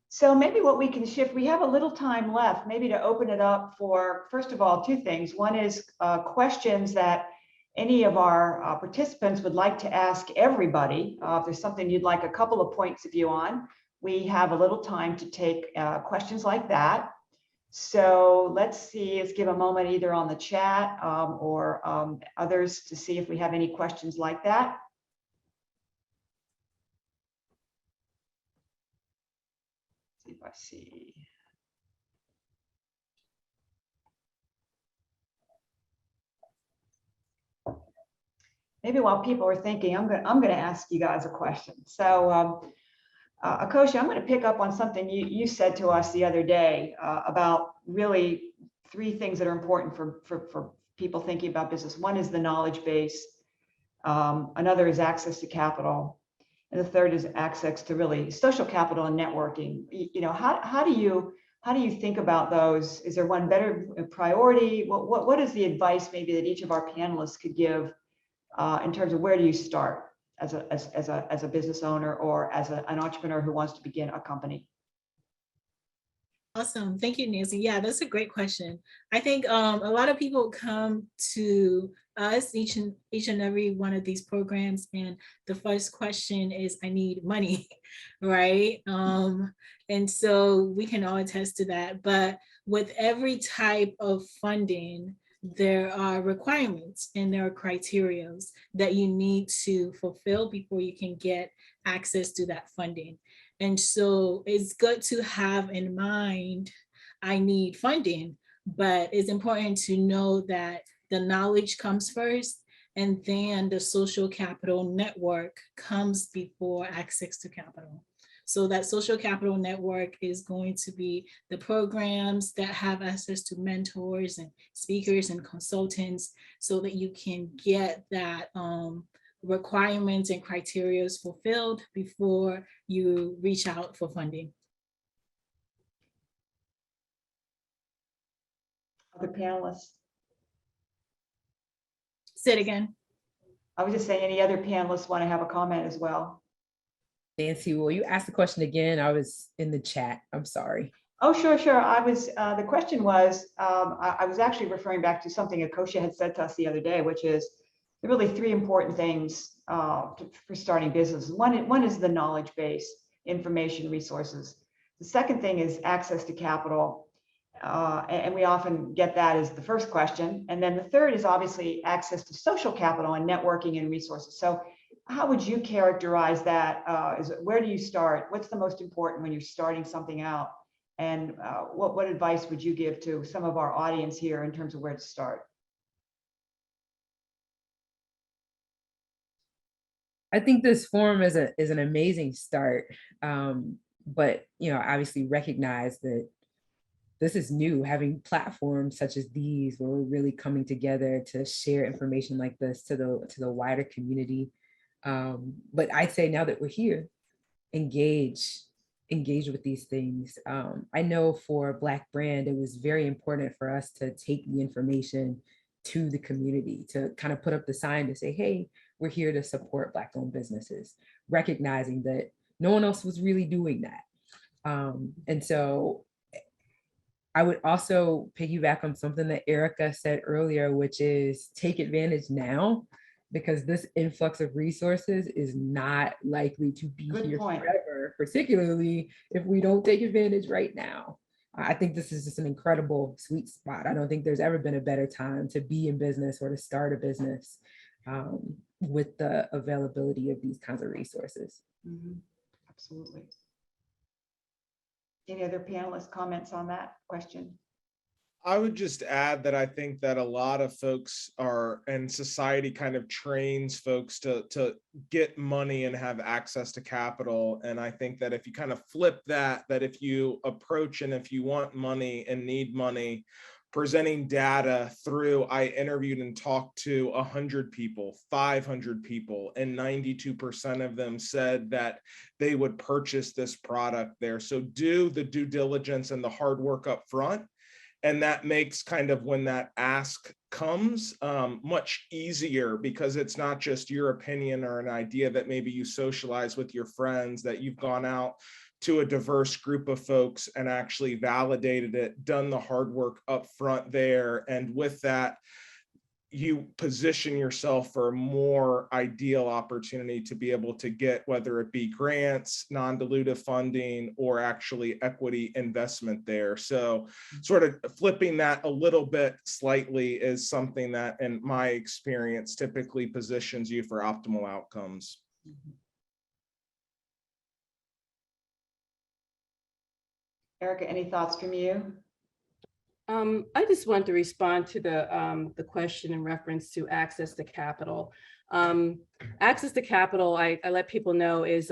So maybe what we can shift, we have a little time left, maybe to open it up for, first of all, two things. One is questions that any of our participants would like to ask everybody. If there's something you'd like a couple of points of view on, we have a little time to take questions like that. So let's see, let's give a moment either on the chat or others to see if we have any questions like that. If I see. Maybe while people are thinking, I'm going to ask you guys a question. So, Akosha, I'm going to pick up on something you said to us the other day about really three things that are important for people thinking about business. One is the knowledge base. Another is access to capital. And the third is access to really social capital and networking. You know, how do you think about those? Is there one better priority? What is the advice maybe that each of our panelists could give in terms of where do you start as a business owner or as an entrepreneur who wants to begin a company? Awesome. Thank you, Nancy. Yeah, that's a great question. I think a lot of people come to us each and every one of these programs, and the first question is, I need money, right? And so we can all attest to that. But with every type of funding, there are requirements and there are criterias that you need to fulfill before you can get access to that funding. And so it's good to have in mind, I need funding, but it's important to know that the knowledge comes first, and then the social capital network comes before access to capital. So that social capital network is going to be the programs that have access to mentors and speakers and consultants, so that you can get that requirements and criteria fulfilled before you reach out for funding. Other panelists? Say it again. I was just saying, any other panelists want to have a comment as well? Nancy, will you ask the question again? I was in the chat. I'm sorry. Oh, sure, sure. The question was, I was actually referring back to something Akosha had said to us the other day, which is there are really three important things for starting business. One is the knowledge base, information, resources. The second thing is access to capital. And we often get that as the first question. And then the third is obviously access to social capital and networking and resources. So how would you characterize that? Where do you start? What's the most important when you're starting something out? And what advice would you give to some of our audience here in terms of where to start? I think this forum is an amazing start, but obviously recognize that this is new. Having platforms such as these, where we're really coming together to share information like this to the wider community. But I'd say now that we're here, engage with these things. I know for Black Brand, it was very important for us to take the information to the community, to kind of put up the sign to say, hey, we're here to support Black-owned businesses, recognizing that no one else was really doing that. And so I would also piggyback on something that Erica said earlier, which is take advantage now, because this influx of resources is not likely to be here forever, particularly if we don't take advantage right now. I think this is just an incredible sweet spot. I don't think there's ever been a better time to be in business or to start a business with the availability of these kinds of resources. Mm-hmm. Absolutely. Any other panelists' comments on that question? I would just add that I think that a lot of folks and society kind of trains folks to get money and have access to capital. And I think that if you kind of flip that if you approach and if you want money and need money, presenting data through, I interviewed and talked to 100 people, 500 people, and 92% of them said that they would purchase this product there. So do the due diligence and the hard work up front. And that makes kind of, when that ask comes, much easier, because it's not just your opinion or an idea that maybe you socialize with your friends, that you've gone out to a diverse group of folks and actually validated it, done the hard work up front there. And with that, you position yourself for a more ideal opportunity to be able to get, whether it be grants, non-dilutive funding, or actually equity investment there. So sort of flipping that a little bit slightly is something that, in my experience, typically positions you for optimal outcomes. Erica, any thoughts from you? I just want to respond to the question in reference to access to capital. Access to capital, I let people know, is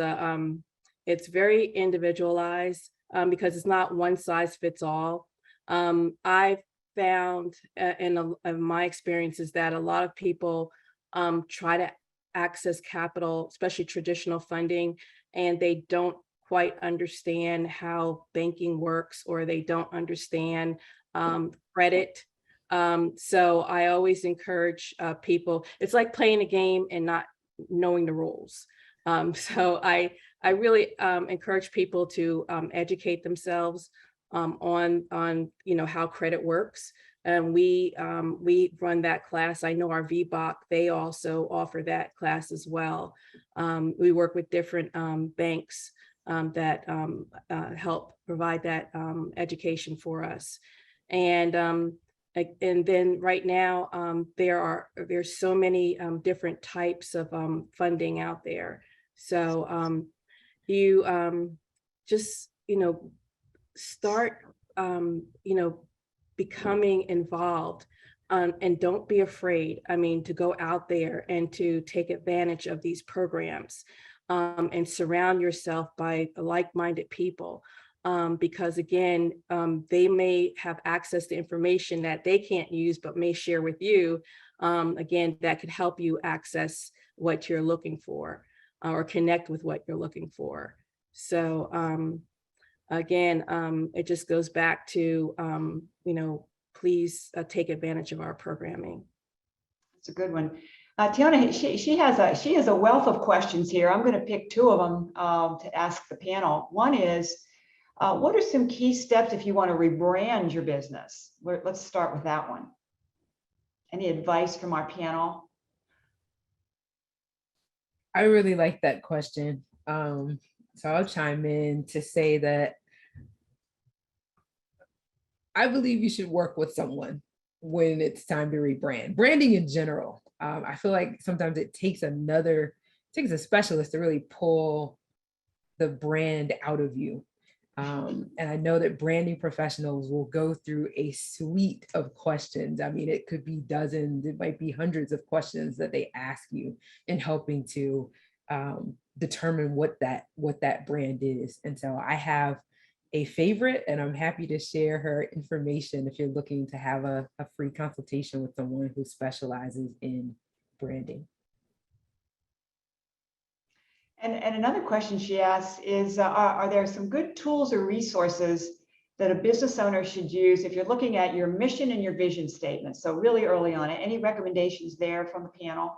it's very individualized because it's not one size fits all. I've found in my experiences that a lot of people try to access capital, especially traditional funding, and they don't quite understand how banking works, or they don't understand credit. So I always encourage people, it's like playing a game and not knowing the rules. So I really encourage people to educate themselves on how credit works. And we run that class. I know our VBOC, they also offer that class as well. We work with different banks that help provide that education for us. And then right now, there's so many different types of funding out there. So you just, start, becoming involved, and don't be afraid, to go out there and to take advantage of these programs, and surround yourself by like-minded people. Because again, they may have access to information that they can't use, but may share with you, again, that could help you access what you're looking for, or connect with what you're looking for. So again, it just goes back to, please take advantage of our programming. It's a good one. Tiana, she has a wealth of questions here. I'm going to pick two of them to ask the panel. One is, what are some key steps if you want to rebrand your business? Let's start with that one. Any advice from our panel? I really like that question. So I'll chime in to say that I believe you should work with someone when it's time to rebrand. Branding in general, I feel like sometimes it takes a specialist to really pull the brand out of you. And I know that branding professionals will go through a suite of questions. It could be dozens, it might be hundreds of questions that they ask you in helping to determine what that brand is. And so I have a favorite, and I'm happy to share her information if you're looking to have a free consultation with someone who specializes in branding. And another question she asks is, are there some good tools or resources that a business owner should use if you're looking at your mission and your vision statement? So really early on, any recommendations there from the panel?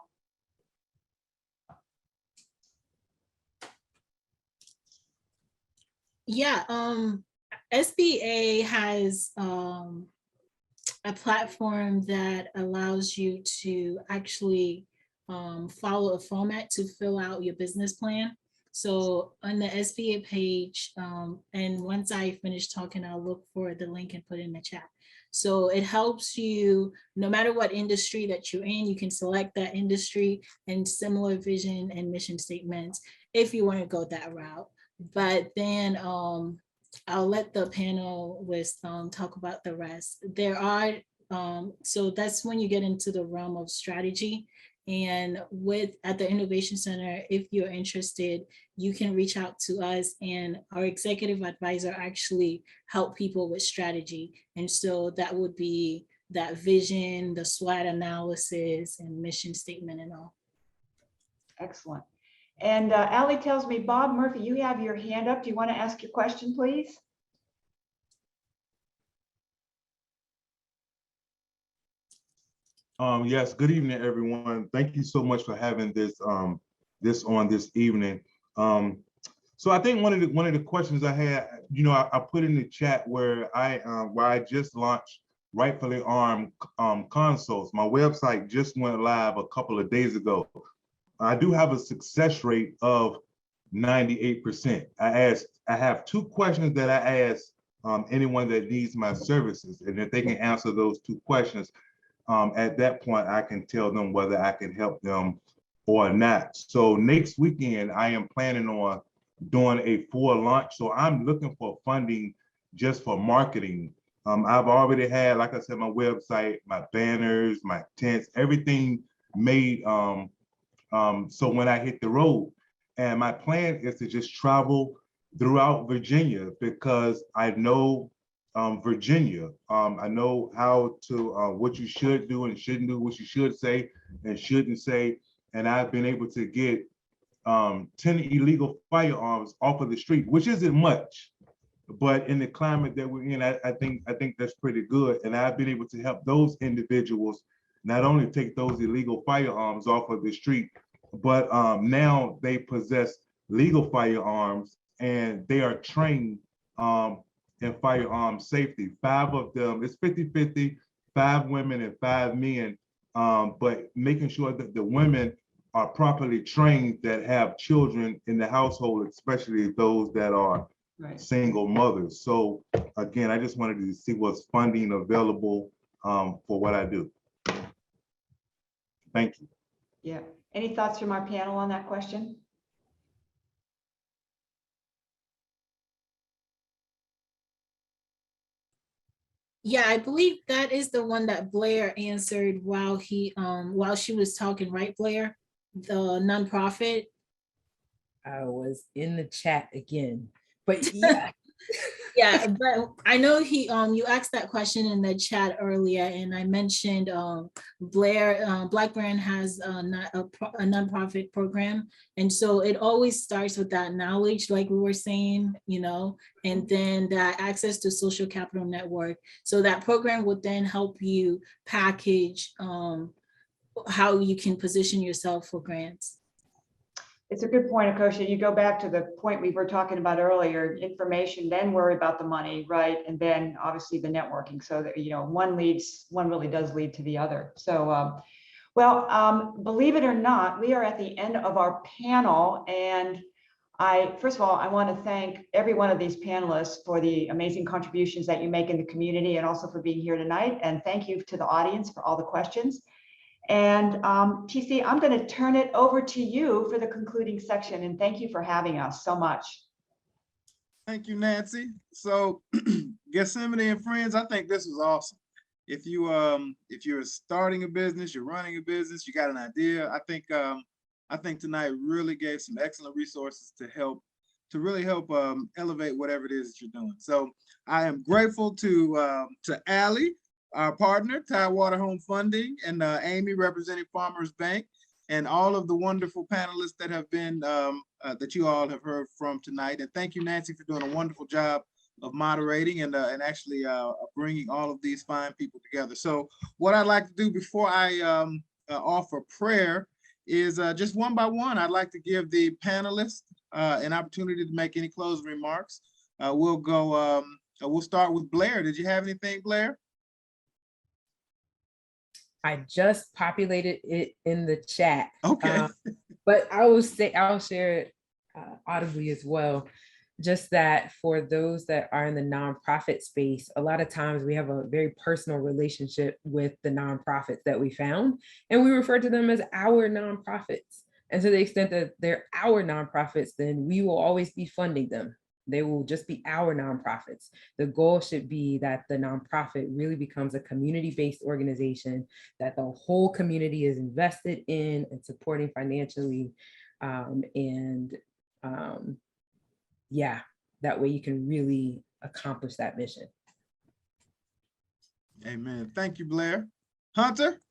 Yeah, SBA has a platform that allows you to actually follow a format to fill out your business plan. So on the SBA page, and once I finish talking, I'll look for the link and put it in the chat. So it helps you, no matter what industry that you're in, you can select that industry and similar vision and mission statements if you want to go that route. But then I'll let the panelists talk about the rest. There are, so that's when you get into the realm of strategy. And at the Innovation Center, if you're interested, you can reach out to us, and our executive advisor actually help people with strategy. And so that would be that vision, the SWOT analysis, and mission statement and all. Excellent. And Allie tells me, Bob Murphy, you have your hand up. Do you want to ask your question, please? Yes, good evening, everyone. Thank you so much for having this on this evening. So I think one of the questions I had, I put in the chat where I just launched Rightfully Armed consoles. My website just went live a couple of days ago. I do have a success rate of 98%. I have two questions that I ask anyone that needs my services, and if they can answer those two questions, at that point, I can tell them whether I can help them or not. So next weekend, I am planning on doing a full launch. So I'm looking for funding just for marketing. I've already had, like I said, my website, my banners, my tents, everything made so when I hit the road. And my plan is to just travel throughout Virginia, because I know Virginia. I know how to, what you should do and shouldn't do, what you should say and shouldn't say. And I've been able to get 10 illegal firearms off of the street, which isn't much, but in the climate that we're in, I think that's pretty good. And I've been able to help those individuals not only take those illegal firearms off of the street, but now they possess legal firearms, and they are trained in firearm safety. 5 of them, it's 50-50, 5 women and 5 men, but making sure that the women are properly trained that have children in the household, especially those that are single mothers. So again, I just wanted to see what's funding available for what I do. Thank you. Yeah. Any thoughts from our panel on that question? Yeah, I believe that is the one that Blair answered while she was talking, right, Blair? The nonprofit. I was in the chat again, but yeah. Yeah, but I know you asked that question in the chat earlier, and I mentioned Blair, Black Brand has a nonprofit program, and so it always starts with that knowledge, like we were saying, and then that access to social capital network. So that program would then help you package how you can position yourself for grants. It's a good point, Akosha. You go back to the point we were talking about earlier, information, then worry about the money, right? And then obviously the networking, so that, one really does lead to the other. So, believe it or not, we are at the end of our panel. And first of all, I want to thank every one of these panelists for the amazing contributions that you make in the community and also for being here tonight. And thank you to the audience for all the questions. And TC, I'm going to turn it over to you for the concluding section. And thank you for having us so much. Thank you, Nancy. So Gethsemane and friends, I think this was awesome. If you're starting a business, you're running a business, you got an idea, I think tonight really gave some excellent resources to really help elevate whatever it is that you're doing. So I am grateful to Allie, our partner, Tidewater Home Funding, and Amy representing Farmers Bank, and all of the wonderful panelists that have been, that you all have heard from tonight. And thank you, Nancy, for doing a wonderful job of moderating and actually bringing all of these fine people together. So what I'd like to do before I offer prayer is just one by one, I'd like to give the panelists an opportunity to make any closing remarks. We'll start with Blair. Did you have anything, Blair? I just populated it in the chat. Okay. But I'll share it audibly as well. Just that for those that are in the nonprofit space, a lot of times we have a very personal relationship with the nonprofits that we found, and we refer to them as our nonprofits. And to the extent that they're our nonprofits, then we will always be funding them. They will just be our nonprofits. The goal should be that the nonprofit really becomes a community-based organization that the whole community is invested in and supporting financially. Yeah, that way you can really accomplish that mission. Amen. Thank you, Blair. Hunter?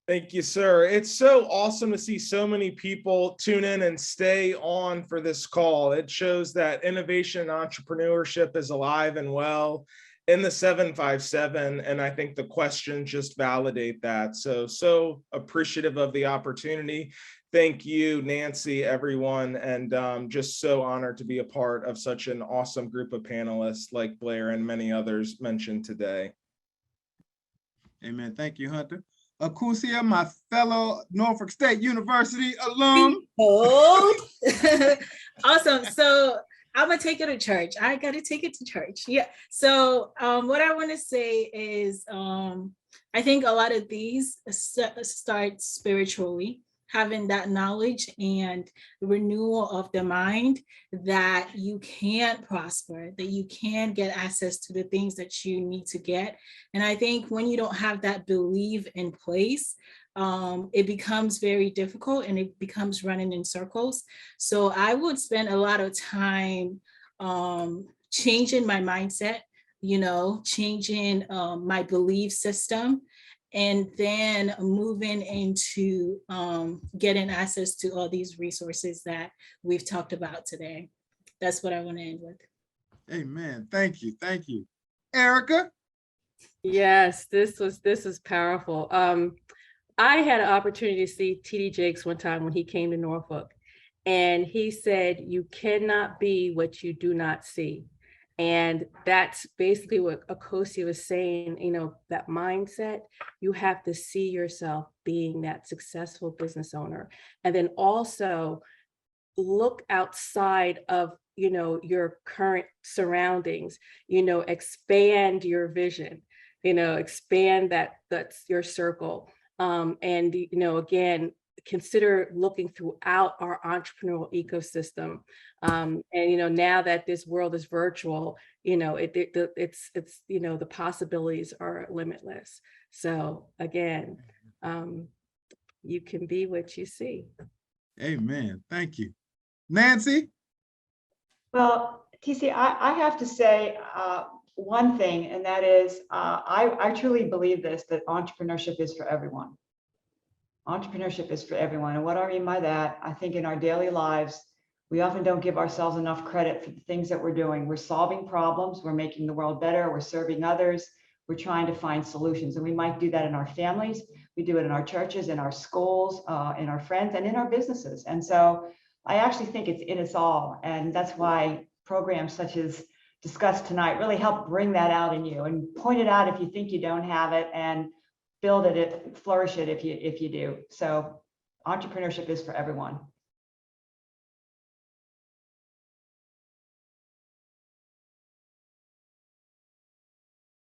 Thank you, sir. It's so awesome to see so many people tune in and stay on for this call. It shows that innovation and entrepreneurship is alive and well in the 757. And I think the questions just validate that. So appreciative of the opportunity. Thank you, Nancy, everyone, and just so honored to be a part of such an awesome group of panelists like Blair and many others mentioned today. Amen. Thank you, Hunter. Akusia, my fellow Norfolk State University alum. Oh, awesome. So I'm gonna take it to church. I gotta take it to church. Yeah. So what I want to say is I think a lot of these start spiritually, having that knowledge and renewal of the mind that you can prosper, that you can get access to the things that you need to get. And I think when you don't have that belief in place, it becomes very difficult and it becomes running in circles. So I would spend a lot of time changing my mindset, changing my belief system, and then moving into getting access to all these resources that we've talked about today. That's what I want to end with. Amen. Thank you. Thank you. Erica? Yes, this was powerful. I had an opportunity to see TD Jakes one time when he came to Norfolk, and he said, "You cannot be what you do not see." And that's basically what Akosi was saying, that mindset, you have to see yourself being that successful business owner. And then also look outside of, your current surroundings, expand your vision, expand that's your circle. And, again, consider looking throughout our entrepreneurial ecosystem. And now that this world is virtual, it's the possibilities are limitless. So again, you can be what you see. Amen. Thank you. Nancy? Well, TC, I have to say one thing, and that is I truly believe this, that entrepreneurship is for everyone. Entrepreneurship is for everyone. And what I mean by that, I think in our daily lives, we often don't give ourselves enough credit for the things that we're doing. We're solving problems, we're making the world better, we're serving others, we're trying to find solutions. And we might do that in our families, we do it in our churches, in our schools, in our friends, and in our businesses. And so I actually think it's in us all. And that's why programs such as discussed tonight really help bring that out in you and point it out if you think you don't have it, and build it, flourish it if you do. So entrepreneurship is for everyone.